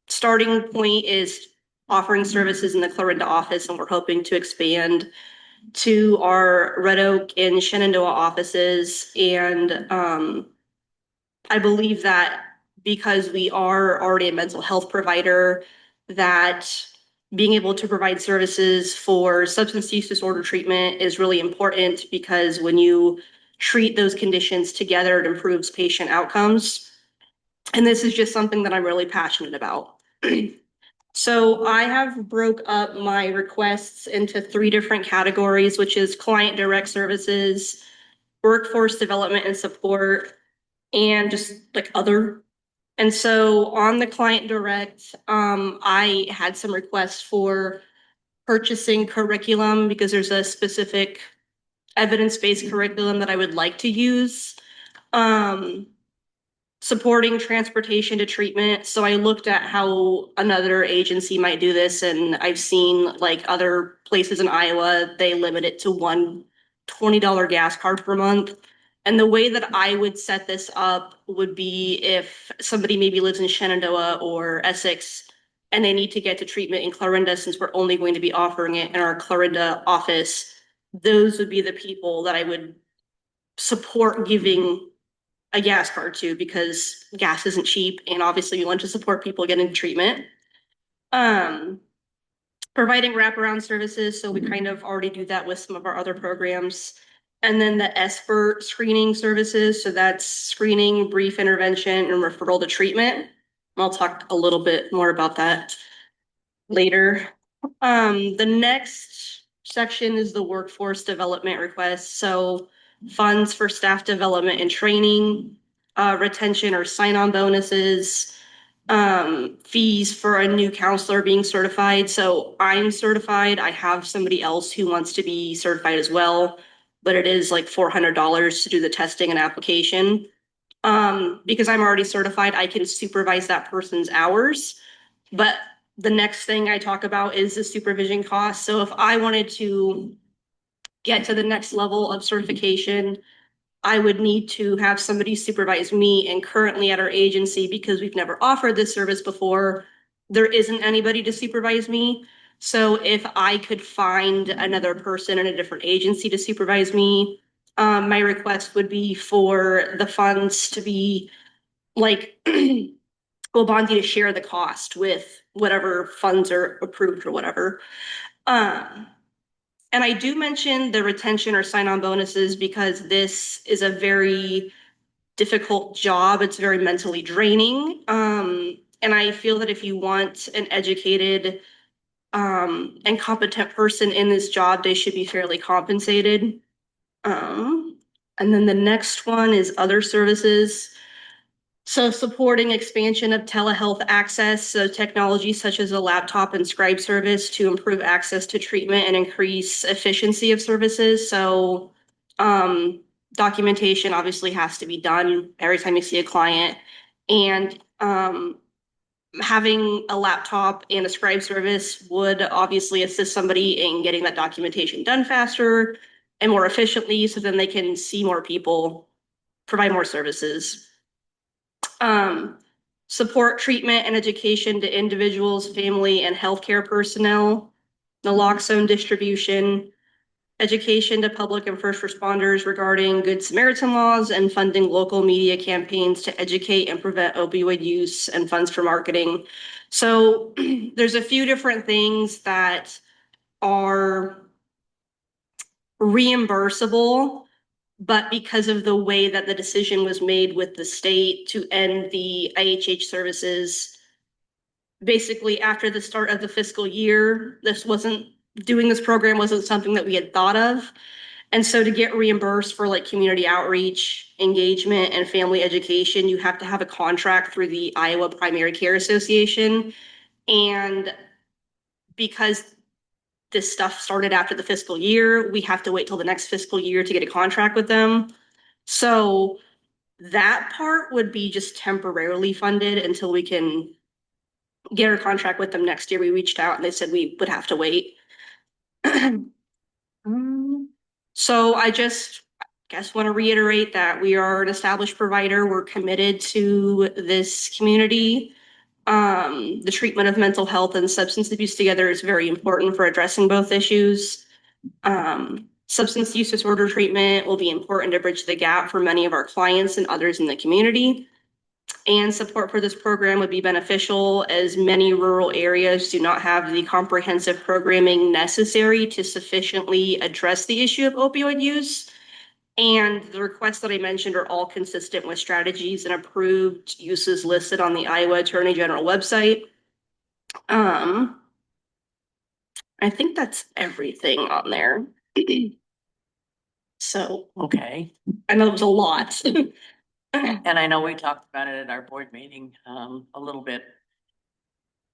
starting point is offering services in the Clarinda office, and we're hoping to expand to our Red Oak and Shenandoah offices. And I believe that because we are already a mental health provider, that being able to provide services for substance use disorder treatment is really important, because when you treat those conditions together, it improves patient outcomes. And this is just something that I'm really passionate about. So I have broke up my requests into 3 different categories, which is client direct services, workforce development and support, and just like other. And so on the client direct, I had some requests for purchasing curriculum because there's a specific evidence-based curriculum that I would like to use. Supporting transportation to treatment. So I looked at how another agency might do this, and I've seen like other places in Iowa, they limit it to one $20 gas card per month. And the way that I would set this up would be if somebody maybe lives in Shenandoah or Essex and they need to get to treatment in Clarinda, since we're only going to be offering it in our Clarinda office, those would be the people that I would support giving a gas card to, because gas isn't cheap, and obviously we want to support people getting treatment. Providing wraparound services, so we kind of already do that with some of our other programs. And then the SBIRT screening services, so that's screening, brief intervention, and referral to treatment. I'll talk a little bit more about that later. The next section is the workforce development request. So funds for staff development and training, retention or sign-on bonuses, fees for a new counselor being certified. So I'm certified. I have somebody else who wants to be certified as well, but it is like $400 to do the testing and application. Because I'm already certified, I can supervise that person's hours. But the next thing I talk about is the supervision cost. So if I wanted to get to the next level of certification, I would need to have somebody supervise me. And currently at our agency, because we've never offered this service before, there isn't anybody to supervise me. So if I could find another person in a different agency to supervise me, my request would be for the funds to be like Waubonsie to share the cost with whatever funds are approved or whatever. And I do mention the retention or sign-on bonuses because this is a very difficult job. It's very mentally draining. And I feel that if you want an educated and competent person in this job, they should be fairly compensated. And then the next one is other services. So supporting expansion of telehealth access, so technology such as a laptop and scribe service to improve access to treatment and increase efficiency of services. So documentation obviously has to be done every time you see a client. And having a laptop and a scribe service would obviously assist somebody in getting that documentation done faster and more efficiently, so then they can see more people, provide more services. Support treatment and education to individuals, family, and healthcare personnel, naloxone distribution, education to public and first responders regarding Good Samaritan laws, and funding local media campaigns to educate and prevent opioid use, and funds for marketing. So there's a few different things that are reimbursable. But because of the way that the decision was made with the state to end the IHH services, basically after the start of the fiscal year, doing this program wasn't something that we had thought of. And so to get reimbursed for like community outreach, engagement, and family education, you have to have a contract through the Iowa Primary Care Association. And because this stuff started after the fiscal year, we have to wait till the next fiscal year to get a contract with them. So that part would be just temporarily funded until we can get our contract with them next year. We reached out and they said we would have to wait. So I just guess want to reiterate that we are an established provider. We're committed to this community. The treatment of mental health and substance abuse together is very important for addressing both issues. Substance use disorder treatment will be important to bridge the gap for many of our clients and others in the community. And support for this program would be beneficial as many rural areas do not have the comprehensive programming necessary to sufficiently address the issue of opioid use. And the requests that I mentioned are all consistent with strategies and approved uses listed on the Iowa Attorney General website. I think that's everything on there. So Okay. I know it was a lot. And I know we talked about it at our board meeting, a little bit.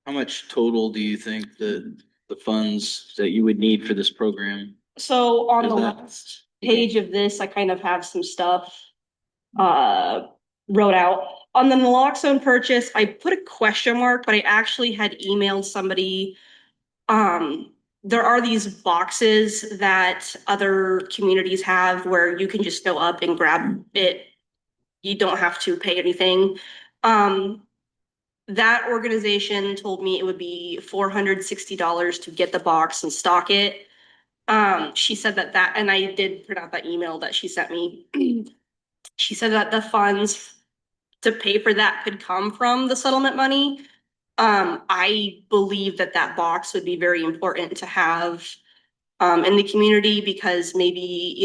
How much total do you think the funds that you would need for this program? So on Is the that- last page of this, I kind of have some stuff wrote out. On the naloxone purchase, I put a question mark, but I actually had emailed somebody. There are these boxes that other communities have where you can just go up and grab it. You don't have to pay anything. That organization told me it would be $460 to get the box and stock it. She said that, and I did print out that email that she sent me. She said that the funds to pay for that could come from the settlement money. I believe that that box would be very important to have in the community because maybe,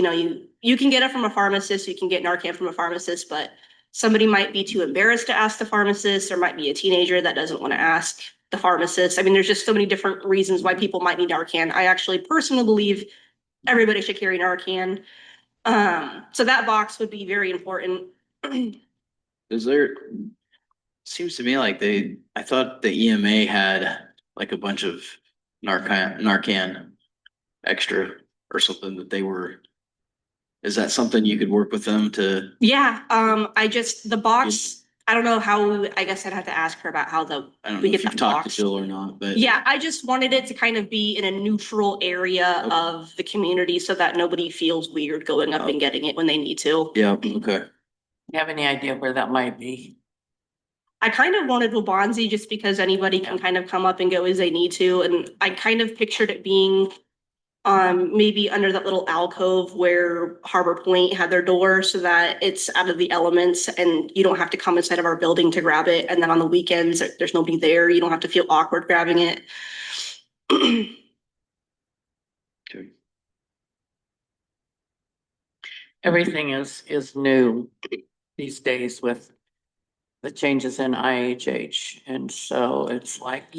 you can get it from a pharmacist, you can get Narcan from a pharmacist, but somebody might be too embarrassed to ask the pharmacist. There might be a teenager that doesn't want to ask the pharmacist. I mean, there's just so many different reasons why people might need Narcan. I actually personally believe everybody should carry Narcan. So that box would be very important. Seems to me like I thought the EMA had like a bunch of Narcan extra or something is that something you could work with them to? Yeah, the box, I don't know how, I guess I'd have to ask her about how I don't we know get if you've that talked box. to Jill or not, but. Yeah, I just wanted it to kind of be in a neutral area Okay. of the community so that nobody feels weird going up and getting it when they need to. Yeah, okay. You have any idea where that might be? I kind of wanted Waubonsie just because anybody can kind of come up and go as they need to. And I kind of pictured it being maybe under that little alcove where Harbor Point had their door so that it's out of the elements and you don't have to come inside of our building to grab it. And then on the weekends, there's nobody there. You don't have to feel awkward grabbing it. Okay. Everything is new these days with the changes in IHH. And so it's like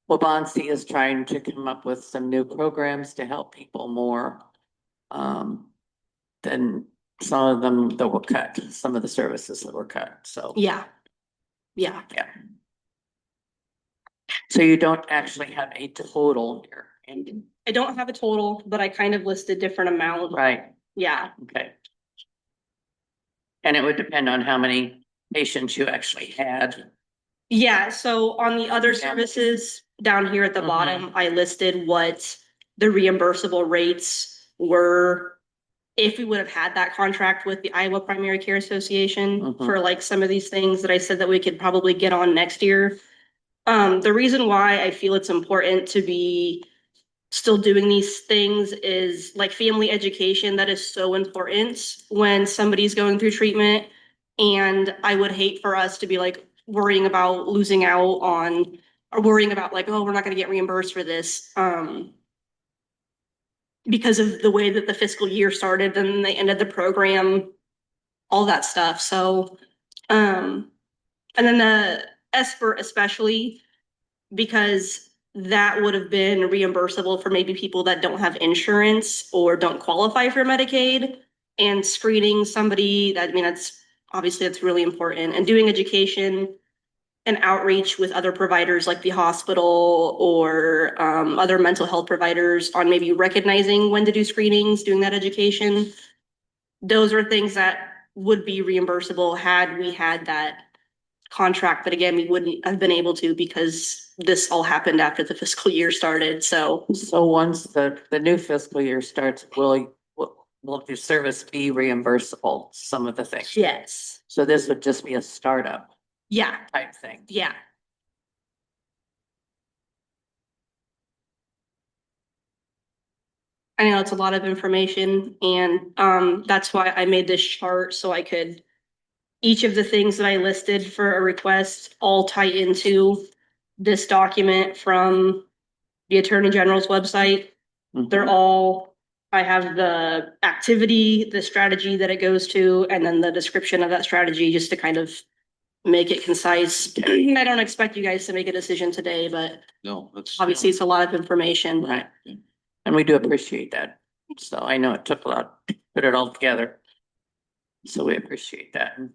Waubonsie is trying to come up with some new programs to help people more than some of them that were cut, some of the services that were cut. So, Yeah. yeah. So you don't actually have a total here. I don't have a total, but I kind of listed different amounts. Right. Yeah. Okay. And it would depend on how many patients you actually had. Yeah, so on the other Yeah. services down here at the Mhm. bottom, I listed what the reimbursable rates were if we would have had that contract with the Iowa Primary Care Association Mhm. for like some of these things that I said that we could probably get on next year. The reason why I feel it's important to be still doing these things is like family education. That is so important when somebody's going through treatment. And I would hate for us to be like worrying about losing out on or worrying about like, oh, we're not going to get reimbursed for this. because of the way that the fiscal year started, and they ended the program, all that stuff. So, and then the Esper especially, because that would have been reimbursable for maybe people that don't have insurance or don't qualify for Medicaid, and screening somebody that, I mean, that's obviously that's really important, and doing education and outreach with other providers like the hospital or other mental health providers on maybe recognizing when to do screenings, doing that education. Those are things that would be reimbursable had we had that contract. But again, we wouldn't have been able to because this all happened after the fiscal year started. So once the new fiscal year starts, will your service be reimbursable, some of the things? yes. So this would just be a startup Yeah. type thing. Yeah. I know it's a lot of information, and that's why I made this chart so I could, each of the things that I listed for a request all tie into this document from the Attorney General's website. They're all, I have the activity, the strategy that it goes to, and then the description of that strategy just to kind of make it concise. I don't expect you guys to make a decision today, but No, that's. obviously it's a lot of information. Right. And we do appreciate that. So I know it took a lot to put it all together. So we appreciate that. And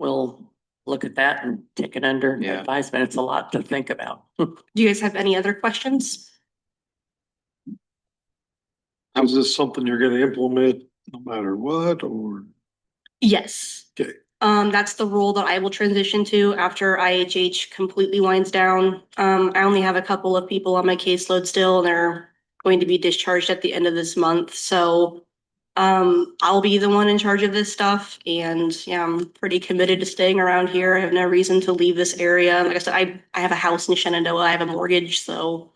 we'll look at that and take it under Yeah. advisement. It's a lot to think about. Do you guys have any other questions? Is this something you're gonna implement no matter what, or? Yes. Okay. That's the role that I will transition to after IHH completely winds down. I only have a couple of people on my caseload still, and they're going to be discharged at the end of this month. So I'll be the one in charge of this stuff, and yeah, I'm pretty committed to staying around here. I have no reason to leave this area. Like I said, I have a house in Shenandoah. I have a mortgage, so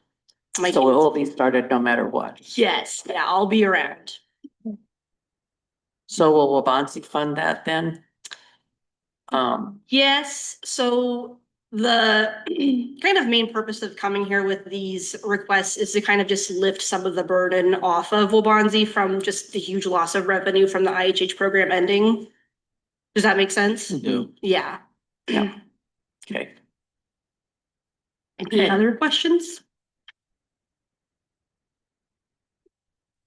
So it will be started no matter what. yes, yeah, I'll be around. So will Wabansie fund that then? Yes, so the kind of main purpose of coming here with these requests is to kind of just lift some of the burden off of Wabansie from just the huge loss of revenue from the IHH program ending. Does that make sense? Yeah. Yeah. Yeah. Okay. Any other questions?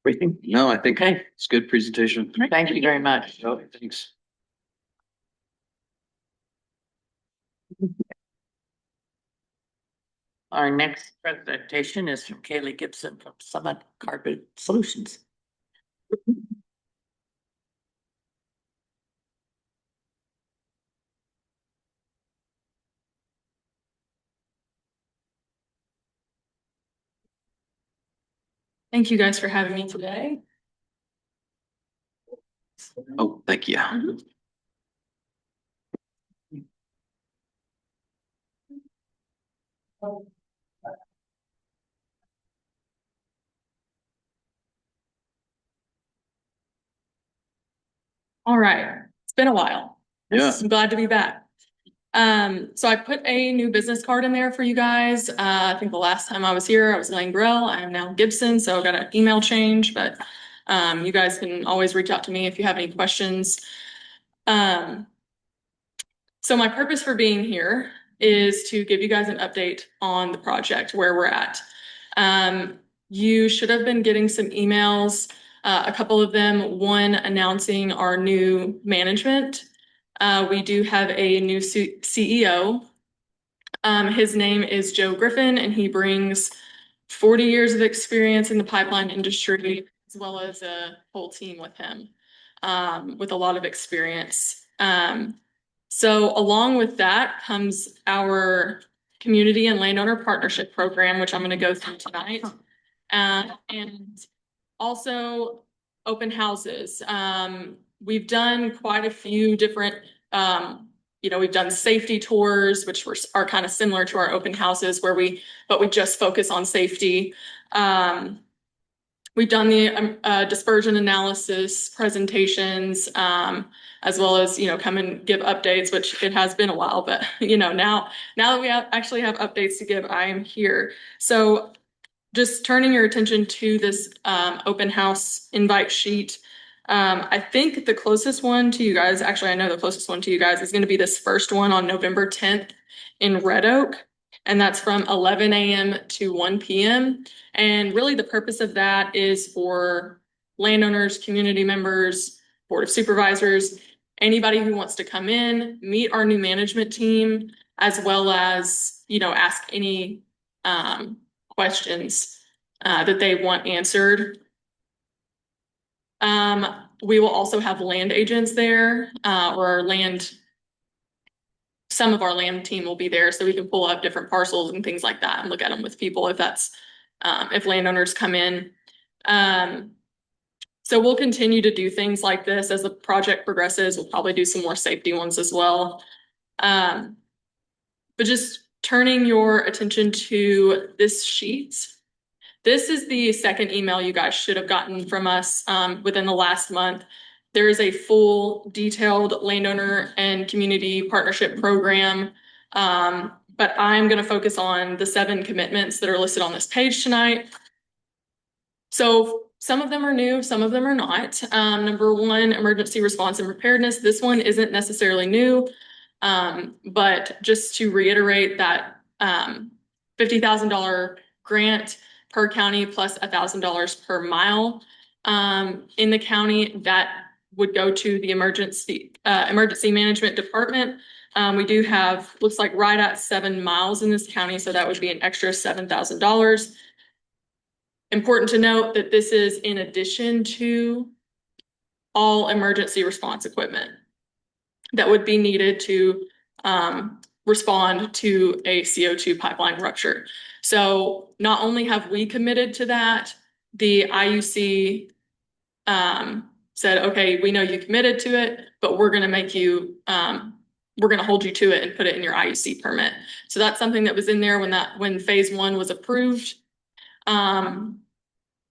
Everything? No, I think Okay. it's a good presentation. Thank you very much. Oh, thanks. Our next presentation is from Kaylee Gibson from Summit Carpet Solutions. Thank you guys for having me today. Oh, thank you. All right, it's been a while. Yeah. I'm glad to be back. So I put a new business card in there for you guys. I think the last time I was here, I was Lane Burrell. I am now Gibson, so I got an email change, but you guys can always reach out to me if you have any questions. So my purpose for being here is to give you guys an update on the project, where we're at. You should have been getting some emails, a couple of them, one announcing our new management. We do have a new CEO. His name is Joe Griffin, and he brings 40 years of experience in the pipeline industry, as well as a whole team with him, with a lot of experience. So along with that comes our community and landowner partnership program, which I'm going to go through tonight. And also open houses. We've done quite a few different, we've done safety tours, which are kind of similar to our open houses but we just focus on safety. We've done the dispersion analysis presentations, as well as, come and give updates, which it has been a while, but, now that we actually have updates to give, I am here. So just turning your attention to this open house invite sheet. I think the closest one to you guys, actually, I know the closest one to you guys is going to be this first one on November 10th in Red Oak. And that's from 11 a.m. to 1 p.m. And really the purpose of that is for landowners, community members, board of supervisors, anybody who wants to come in, meet our new management team, as well as, ask any questions that they want answered. We will also have land agents there, or some of our land team will be there, so we can pull up different parcels and things like that and look at them with people if if landowners come in. So we'll continue to do things like this as the project progresses. We'll probably do some more safety ones as well. But just turning your attention to this sheet. This is the second email you guys should have gotten from us within the last month. There is a full detailed landowner and community partnership program. But I'm going to focus on the 7 commitments that are listed on this page tonight. So some of them are new, some of them are not. Number 1, emergency response and preparedness. This one isn't necessarily new, but just to reiterate that $50,000 grant per county plus $1,000 per mile in the county that would go to the emergency management department. We do have, looks like right at 7 miles in this county, so that would be an extra $7,000. Important to note that this is in addition to all emergency response equipment that would be needed to respond to a CO2 pipeline rupture. So not only have we committed to that, the IUC said, okay, we know you committed to it, but we're going to make you, we're going to hold you to it and put it in your IUC permit. So that's something that was in there when phase 1 was approved.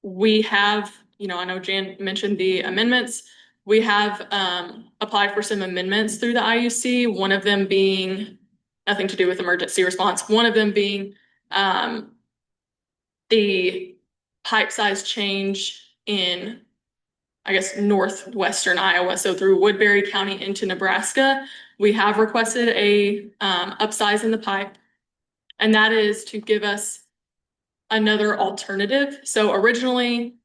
We have, I know Jan mentioned the amendments. We have applied for some amendments through the IUC, one of them being nothing to do with emergency response, one of them being the pipe size change in, I guess, northwestern Iowa. So through Woodbury County into Nebraska, we have requested a upsize in the pipe, and that is to give us another alternative. So originally,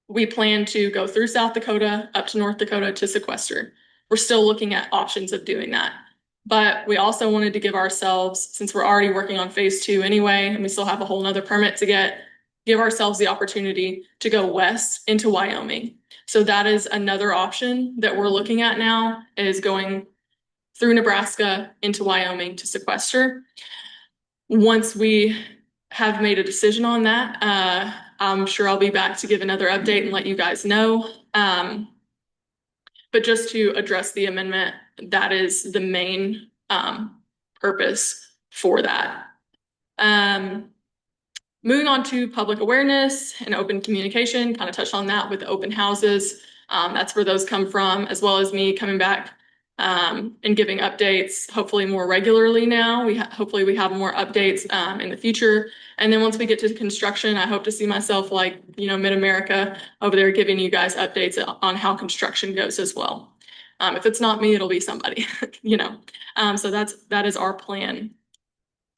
we plan to go through South Dakota up to North Dakota to sequester. We're still looking at options of doing that. But we also wanted to give ourselves, since we're already working on phase 2 anyway, and we still have a whole nother permit to get, give ourselves the opportunity to go west into Wyoming. So that is another option that we're looking at now, is going through Nebraska into Wyoming to sequester. Once we have made a decision on that, I'm sure I'll be back to give another update and let you guys know. But just to address the amendment, that is the main purpose for that. Moving on to public awareness and open communication, kind of touched on that with the open houses. That's where those come from, as well as me coming back and giving updates, hopefully more regularly now. Hopefully we have more updates in the future. And then once we get to construction, I hope to see myself like, Mid-America over there giving you guys updates on how construction goes as well. If it's not me, it'll be somebody, so that is our plan.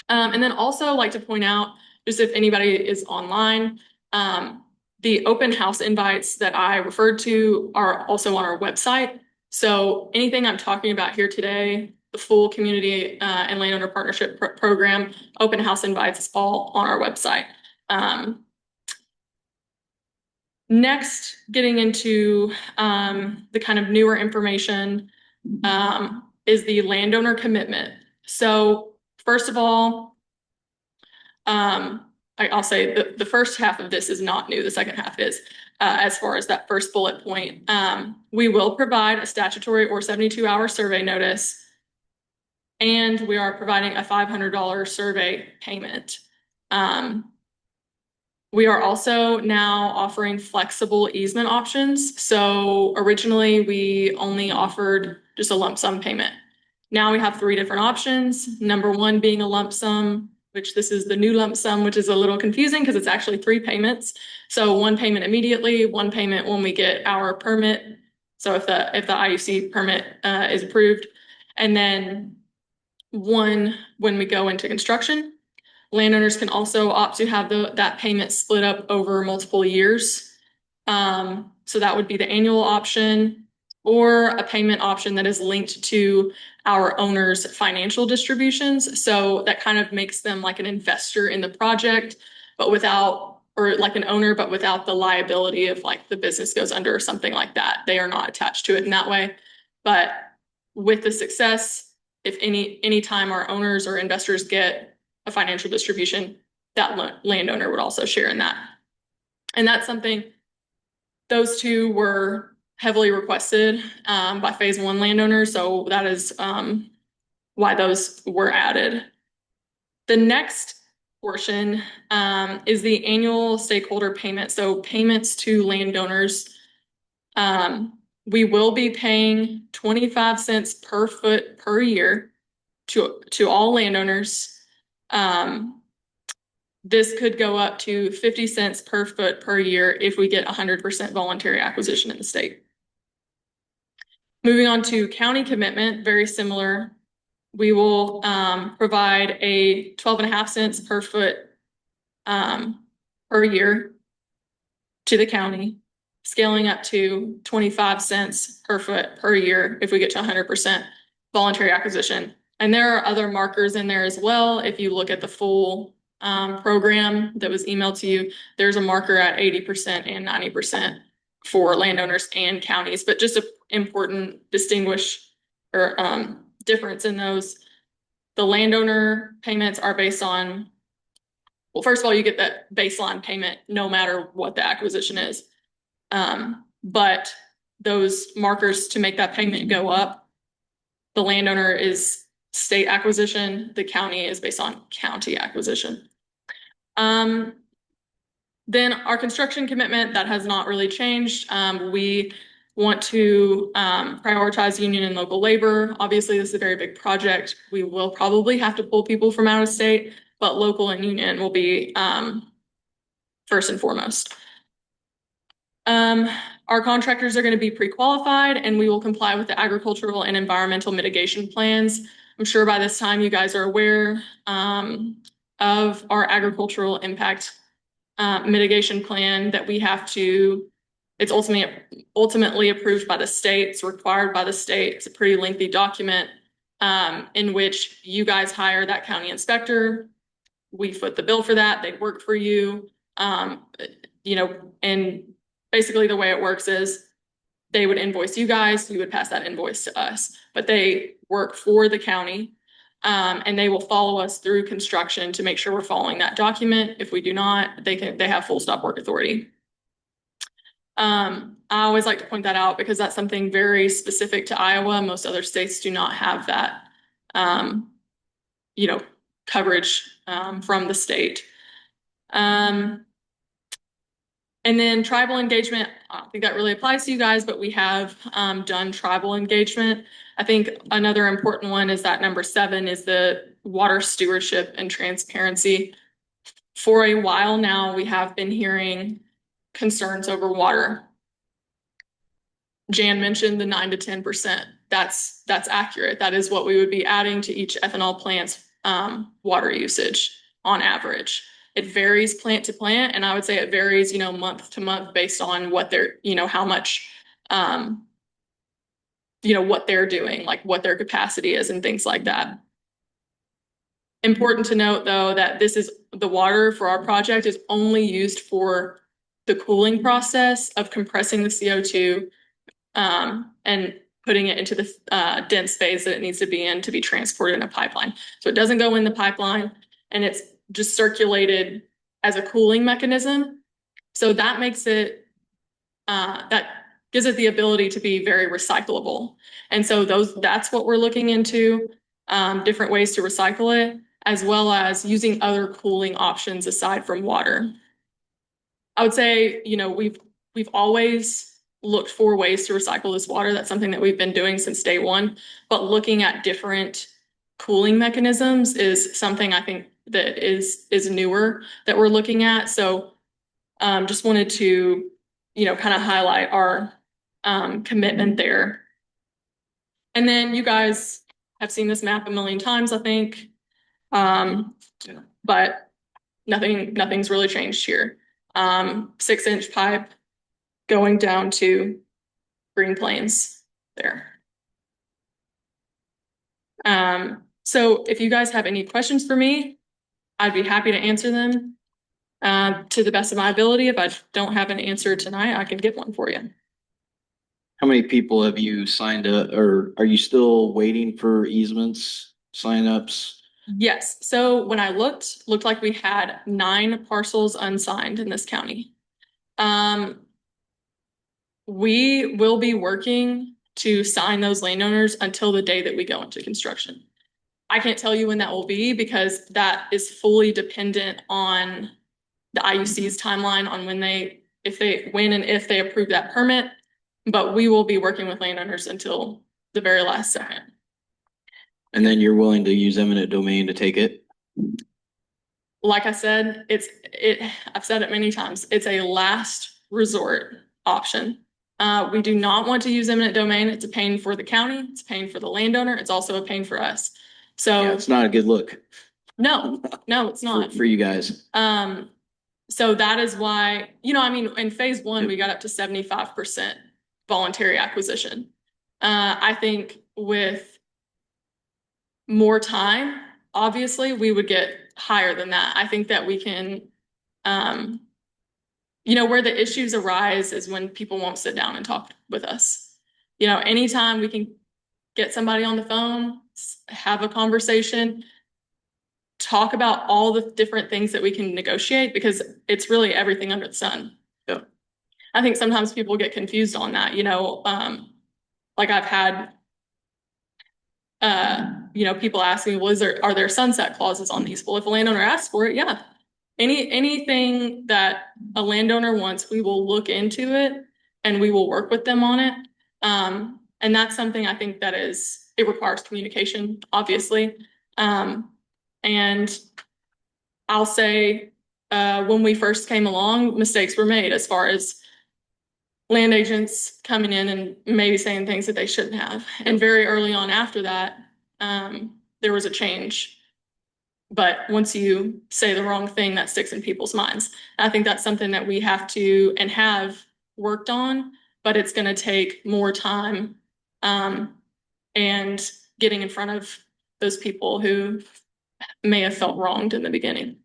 And then also like to point out, just if anybody is online, the open house invites that I referred to are also on our website. So anything I'm talking about here today, the full community and landowner partnership program, open house invites, is all on our website. Next, getting into the kind of newer information is the landowner commitment. So first of all, I'll say the first half of this is not new. The second half is. As far as that first bullet point, we will provide a statutory or 72-hour survey notice, and we are providing a $500 survey payment. We are also now offering flexible easement options. So originally we only offered just a lump sum payment. Now we have 3 different options. Number 1 being a lump sum, which this is the new lump sum, which is a little confusing because it's actually 3 payments. So 1 payment immediately, 1 payment when we get our permit. So if the IUC permit is approved, and then 1 when we go into construction. Landowners can also opt to have that payment split up over multiple years. So that would be the annual option, or a payment option that is linked to our owner's financial distributions. So that kind of makes them like an investor in the project, but without, or like an owner, but without the liability of like the business goes under or something like that. They are not attached to it in that way. But with the success, if any time our owners or investors get a financial distribution, that landowner would also share in that. And that's something, those 2 were heavily requested by phase 1 landowners. So that is why those were added. The next portion is the annual stakeholder payment. So payments to landowners. We will be paying 25 cents per foot per year to all landowners. This could go up to 50 cents per foot per year if we get 100% voluntary acquisition in the state. Moving on to county commitment, very similar. We will provide a 12.5 cents per foot per year to the county, scaling up to 25 cents per foot per year if we get to 100% voluntary acquisition. And there are other markers in there as well. If you look at the full program that was emailed to you, there's a marker at 80% and 90% for landowners and counties, but just an important distinguish or difference in those. The landowner payments are based on, well, first of all, you get that baseline payment no matter what the acquisition is. But those markers to make that payment go up, the landowner is state acquisition, the county is based on county acquisition. Then our construction commitment, that has not really changed. We want to prioritize union and local labor. Obviously, this is a very big project. We will probably have to pull people from out of state, but local and union will be first and foremost. Our contractors are going to be pre-qualified, and we will comply with the agricultural and environmental mitigation plans. I'm sure by this time you guys are aware of our agricultural impact mitigation plan that we have to, it's ultimately approved by the state, it's required by the state. It's a pretty lengthy document in which you guys hire that county inspector. We foot the bill for that. They work for you. You know, and basically the way it works is they would invoice you guys, you would pass that invoice to us, but they work for the county. And they will follow us through construction to make sure we're following that document. If we do not, they have full stop work authority. I always like to point that out because that's something very specific to Iowa. Most other states do not have that, you know, coverage from the state. And then tribal engagement, I don't think that really applies to you guys, but we have done tribal engagement. I think another important one is that number 7 is the water stewardship and transparency. For a while now, we have been hearing concerns over water. Jan mentioned the 9 to 10%. That's accurate. That is what we would be adding to each ethanol plant's water usage on average. It varies plant to plant, and I would say it varies, you know, month to month based on what they're, you know, how much, you know, what they're doing, like what their capacity is and things like that. Important to note, though, that this is the water for our project is only used for the cooling process of compressing the CO2 and putting it into the dense phase that it needs to be in to be transported in a pipeline. So it doesn't go in the pipeline, and it's just circulated as a cooling mechanism. So that makes it, that gives it the ability to be very recyclable. And so that's what we're looking into, different ways to recycle it, as well as using other cooling options aside from water. I would say, you know, we've always looked for ways to recycle this water. That's something that we've been doing since day one, but looking at different cooling mechanisms is something I think that is newer that we're looking at. So just wanted to, kind of highlight our commitment there. And then you guys have seen this map a million times, I think. But nothing's really changed here. 6-inch pipe going down to Green Plains there. So if you guys have any questions for me, I'd be happy to answer them to the best of my ability. If I don't have an answer tonight, I can get one for you. How many people have you signed up, or are you still waiting for easements, signups? Yes, so when I looked like we had 9 parcels unsigned in this county. We will be working to sign those landowners until the day that we go into construction. I can't tell you when that will be because that is fully dependent on the IUC's timeline on when and if they approve that permit. But we will be working with landowners until the very last second. And then you're willing to use eminent domain to take it? Like I said, I've said it many times, it's a last resort option. We do not want to use eminent domain. It's a pain for the county, it's a pain for the landowner, it's also a pain for us. So Yeah, it's not a good look. No, it's not. For you guys. So that is why, in phase 1, we got up to 75% voluntary acquisition. I think with more time, obviously, we would get higher than that. I think that we can, where the issues arise is when people won't sit down and talk with us. Anytime we can get somebody on the phone, have a conversation, talk about all the different things that we can negotiate, because it's really everything under the sun. Yeah. I think sometimes people get confused on that, like I've had, people ask me, well, are there sunset clauses on these? Well, if a landowner asks for it, yeah. Anything that a landowner wants, we will look into it and we will work with them on it. And that's something I think it requires communication, obviously. And I'll say, when we first came along, mistakes were made as far as land agents coming in and maybe saying things that they shouldn't have. And very early on after that, there was a change. But once you say the wrong thing, that sticks in people's minds. I think that's something that we have to and have worked on, but it's going to take more time and getting in front of those people who may have felt wronged in the beginning.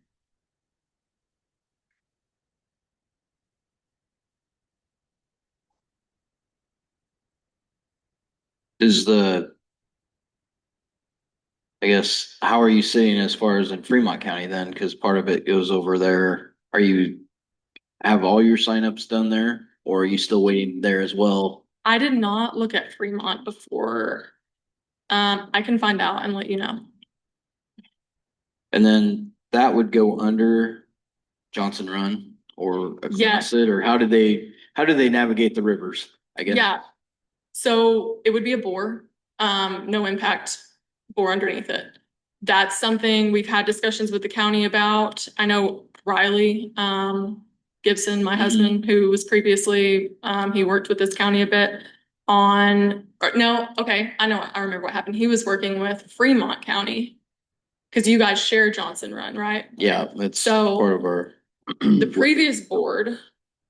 How are you sitting as far as in Fremont County then? Because part of it goes over there. Have all your signups done there, or are you still waiting there as well? I did not look at Fremont before. I can find out and let you know. And then that would go under Johnson Run or across it, or how do they navigate the rivers, I guess? Yeah. So it would be a bore, no impact bore underneath it. That's something we've had discussions with the county about. I know Riley, Gibson, my husband, who was previously, he worked with this county a bit I remember what happened. He was working with Fremont County because you guys share Johnson Run, right? Yeah, it's So- part of our. The previous board,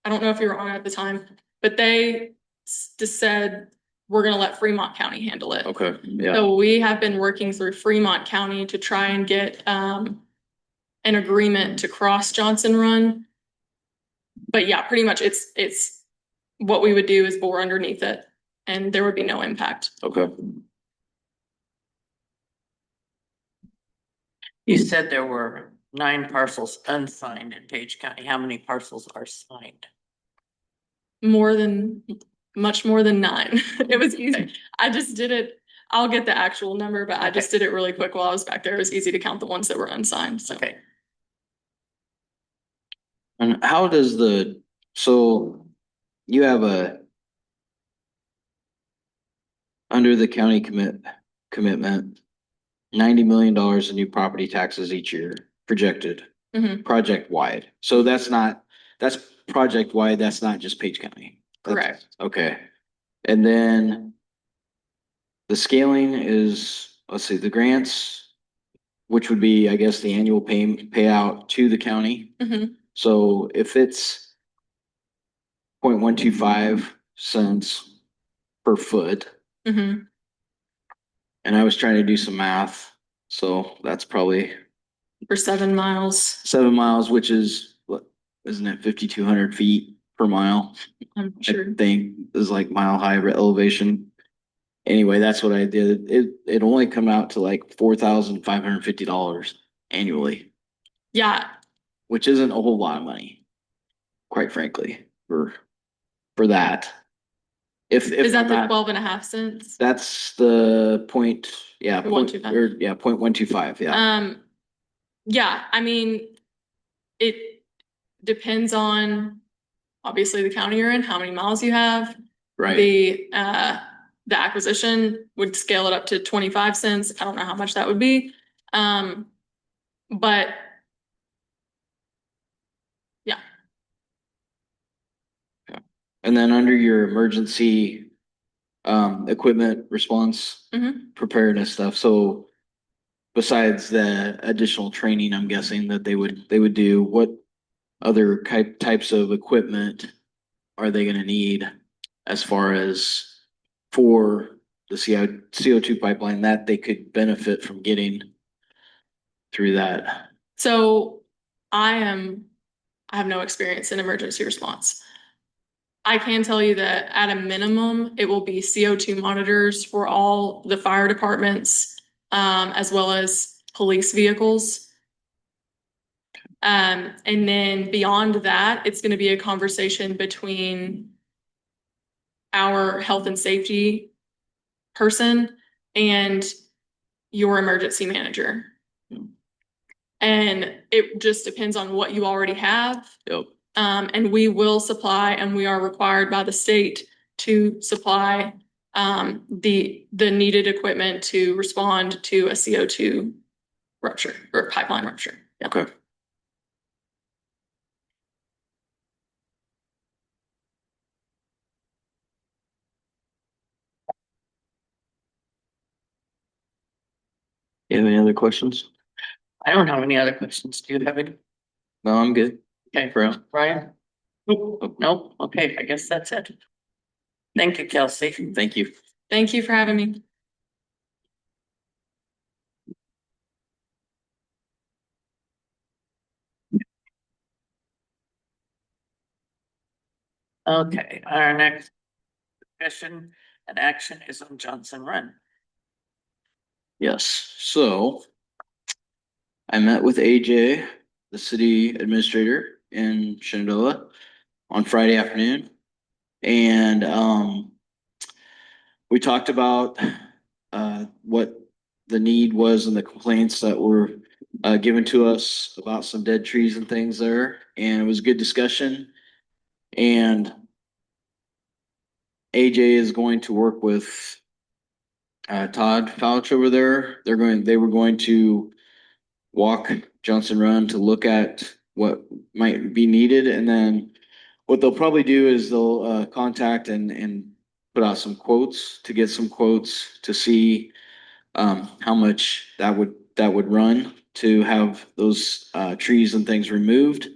I don't know if you were on it at the time, but they just said, we're gonna let Fremont County handle it. Okay, yeah, So we have been working through Fremont County to try and get an agreement to cross Johnson Run. But yeah, pretty much it's what we would do is bore underneath it and there would be no impact. okay. You said there were 9 parcels unsigned in Page County. How many parcels are signed? Much more than 9. It was easy. I just did it. I'll get the actual number, but I just did it really quick while I was back there. It was easy to count the ones that were unsigned, so. Okay. And how does so you have under the county commitment, $90 million in new property taxes each year. projected, Mhm, project wide. So that's project wide, that's not just Page County. correct. Okay. And then the scaling is, let's see, the grants, which would be, I guess, the annual payout to the county. Mhm, So if it's 0.125 cents per foot, mhm. and I was trying to do some math, so that's probably For 7 miles, 7 miles, which is, what, isn't it 5,200 feet per mile? I'm I sure. think is like mile high elevation. Anyway, that's what I did. It only come out to like $4,550 annually, Yeah, which isn't a whole lot of money, quite frankly, for that. If is that I'm the not- 12.5 cents? That's the point, yeah, The point, 125. or yeah, 0.125, yeah. Yeah, I mean, it depends on obviously the county you're in, how many miles you have. Right. The acquisition would scale it up to 25 cents. I don't know how much that would be. But yeah, And then under your emergency equipment response Mhm. preparedness stuff, so besides the additional training, I'm guessing that they would do, what other types of equipment are they gonna need as far as for the CO2 pipeline that they could benefit from getting through that? so I have no experience in emergency response. I can tell you that at a minimum, it will be CO2 monitors for all the fire departments, as well as police vehicles. And then beyond that, it's gonna be a conversation between our health and safety person and your emergency manager. And it just depends on what you already have. Yep. And we will supply, and we are required by the state to supply the needed equipment to respond to a CO2 rupture or pipeline rupture. Yeah. Okay. You have any other questions? I don't have any other questions. Do you have any? No, I'm good. Okay, Bro. Brian? Nope. Okay, I guess that's it. Thank you, Kelsey. Thank you. Thank you for having me. Okay, our next discussion and action is on Johnson Run. Yes, so I met with AJ, the city administrator in Shenandoah on Friday afternoon. And we talked about what the need was and the complaints that were given to us about some dead trees and things there. And it was a good discussion. And AJ is going to work with Todd Fouch over there. They were going to walk Johnson Run to look at what might be needed. And then what they'll probably do is they'll contact and put out some quotes to get some quotes to see how much that would run to have those trees and things removed.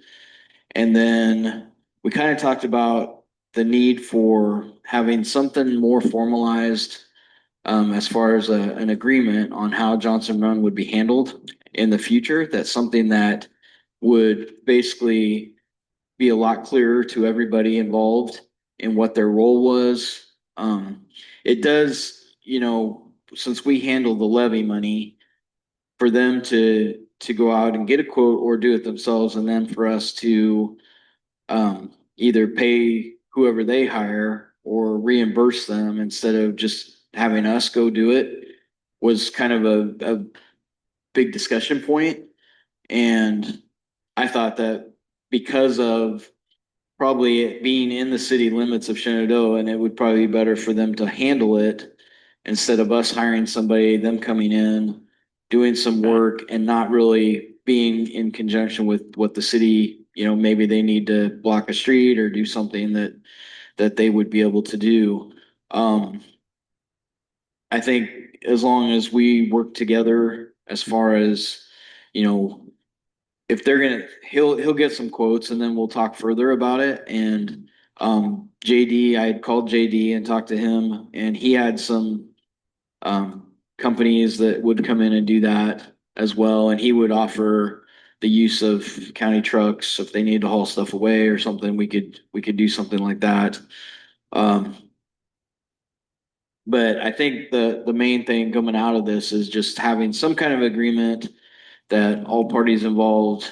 And then we kind of talked about the need for having something more formalized as far as an agreement on how Johnson Run would be handled in the future. That's something that would basically be a lot clearer to everybody involved in what their role was. It does, since we handle the levy money, for them to go out and get a quote or do it themselves, and then for us to either pay whoever they hire or reimburse them instead of just having us go do it, was kind of a big discussion point. And I thought that because of probably it being in the city limits of Shenandoah, and it would probably be better for them to handle it instead of us hiring somebody, them coming in, doing some work and not really it being in conjunction with what the city, maybe they need to block a street or do something that they would be able to do. I think as long as we work together as far as, if they're gonna, he'll get some quotes and then we'll talk further about it. And JD, I had called JD and talked to him, and he had some companies that would come in and do that as well. And he would offer the use of county trucks if they need to haul stuff away or something. We could do something like that. But I think the main thing coming out of this is just having some kind of agreement that all parties involved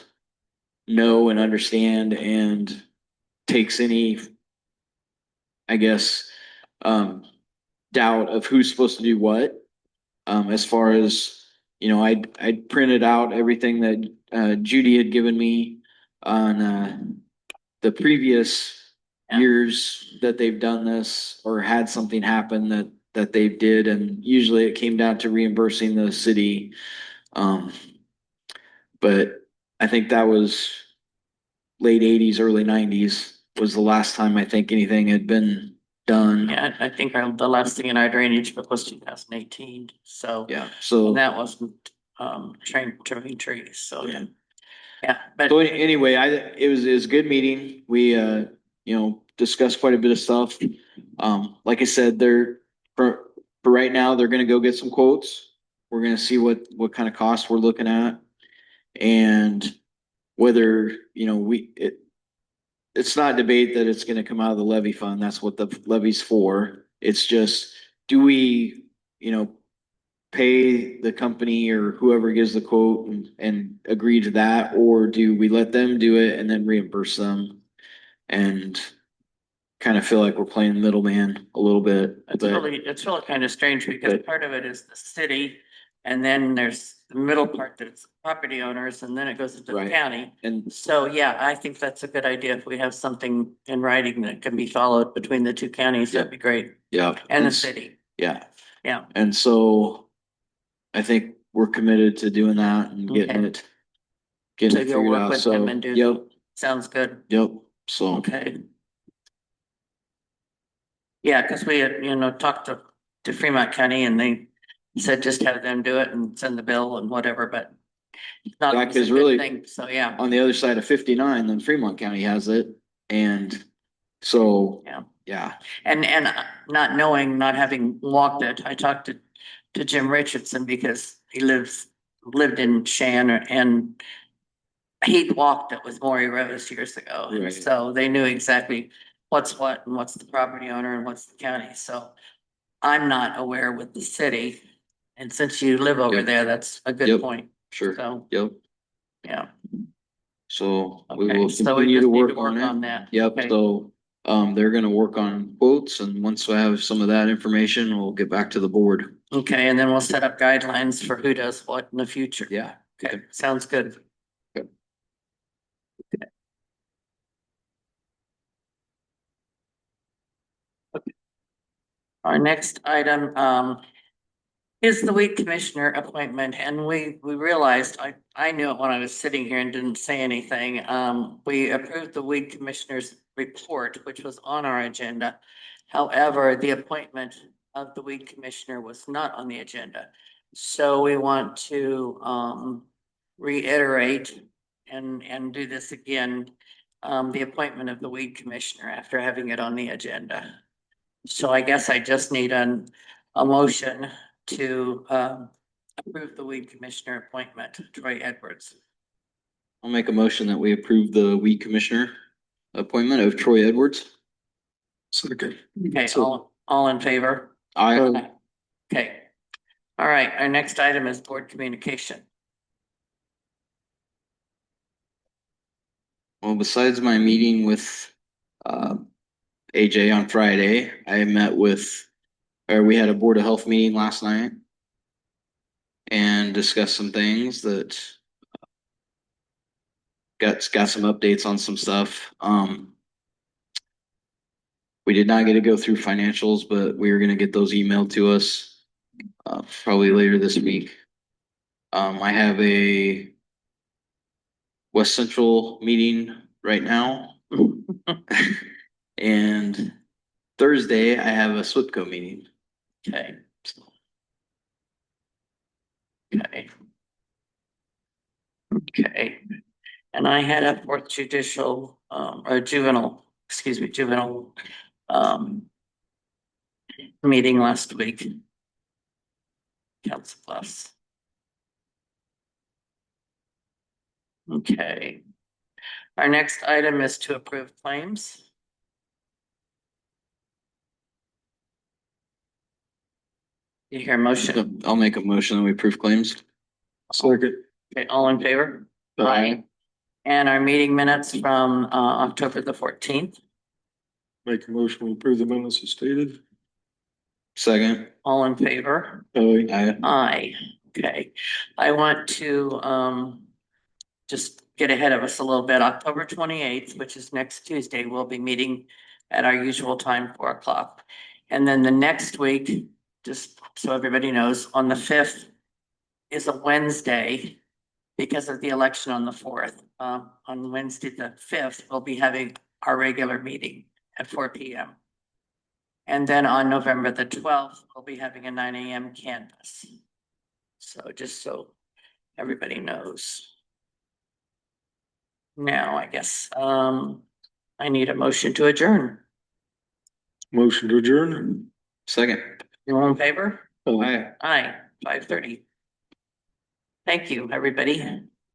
know and understand, and takes any, I guess, doubt of who's supposed to do what. As far as, I printed out everything that Judy had given me on the previous years that they've done this or had something happen that they did, and usually it came down to reimbursing the city. But I think that was late 80s, early 90s was the last time I think anything had been done. Yeah, I think the last thing in our drainage book was 2018, so. Yeah, so. And that wasn't, trimming trees, so, yeah. Yeah, but. So anyway, it was a good meeting. We, discussed quite a bit of stuff. Like I said, for right now, they're gonna go get some quotes. We're gonna see what kind of costs we're looking at. And whether, it's not debate that it's gonna come out of the levy fund. That's what the levy's for. It's just, do we, pay the company or whoever gives the quote and agree to that, or do we let them do it and then reimburse them? And kind of feel like we're playing middleman a little bit. It's really kind of strange because part of it is the city, and then there's the middle part that's property owners, and then it goes into the Right. county. And So, yeah, I think that's a good idea. If we have something in writing that can be followed between the two counties, that'd be great. yeah. And the city, Yeah. yeah. And so I think we're committed to doing that and getting Okay. it So you'll figured work out. with So, them and do. yep, Sounds good. yep. So, Okay. Yeah, because we had, talked to Fremont County, and they said just have them do it and send the bill and whatever, but. it's not Yeah, always a 'cause good really- thing, so, yeah. on the other side of 59, then Fremont County has it. And so, Yeah. yeah, And not knowing, not having walked it, I talked to Jim Richardson because he lived in Shan, and he'd walked it with Maury Rose years ago. And Right. so they knew exactly what's what and what's the property owner and what's the county. So I'm not aware with the city. And since you live over Yep. there, that's a good Yep. point. sure. So, Yep. yeah. So we Okay, will so we continue just to need work on it. that. Yep, Okay. so they're gonna work on quotes, and once I have some of that information, we'll get back to the board. Okay, and then we'll set up guidelines for who does what in the future. Yeah. Okay, sounds good. Okay. Our next item, is the weed commissioner appointment, and we realized, I knew it when I was sitting here and didn't say anything. We approved the weed commissioner's report, which was on our agenda. However, the appointment of the weed commissioner was not on the agenda. So we want to, reiterate and do this again, the appointment of the weed commissioner after having it on the agenda. So I guess I just need a motion to approve the weed commissioner appointment, Troy Edwards. I'll make a motion that we approve the weed commissioner appointment of Troy Edwards. Second. Okay, So- all in favor? I, Okay. All right, our next item is board communication. well, besides my meeting with AJ on Friday, I met we had a Board of Health meeting last night and discussed some things that got some updates on some stuff. We did not get to go through financials, but we are gonna get those emailed to us probably later this week. I have a West Central meeting right now. And Thursday, I have a SWPCO meeting. Okay, So, okay. Okay, and I had a fourth judicial, or juvenile, excuse me, juvenile, meeting last week. Council Plus. Okay. Our next item is to approve claims. You hear a motion? I'll make a motion that we approve claims. Second. Okay, all in favor? Aye. And our meeting minutes from October the 14th. Make a motion to approve the minutes as stated. Second. All in favor? Aye. Aye. Aye. Okay. I want to just get ahead of us a little bit. October 28th, which is next Tuesday, we'll be meeting at our usual time, 4 o'clock. And then the next week, just so everybody knows, on the 5th is a Wednesday because of the election on the 4th. On Wednesday, the 5th, we'll be having our regular meeting at 4 p.m. And then on November the 12th, we'll be having a 9 a.m. canvas. So just so everybody knows. Now, I guess, I need a motion to adjourn. Motion to adjourn. Second. You all in favor? Aye. Aye. Aye, 5:30. Thank you, everybody.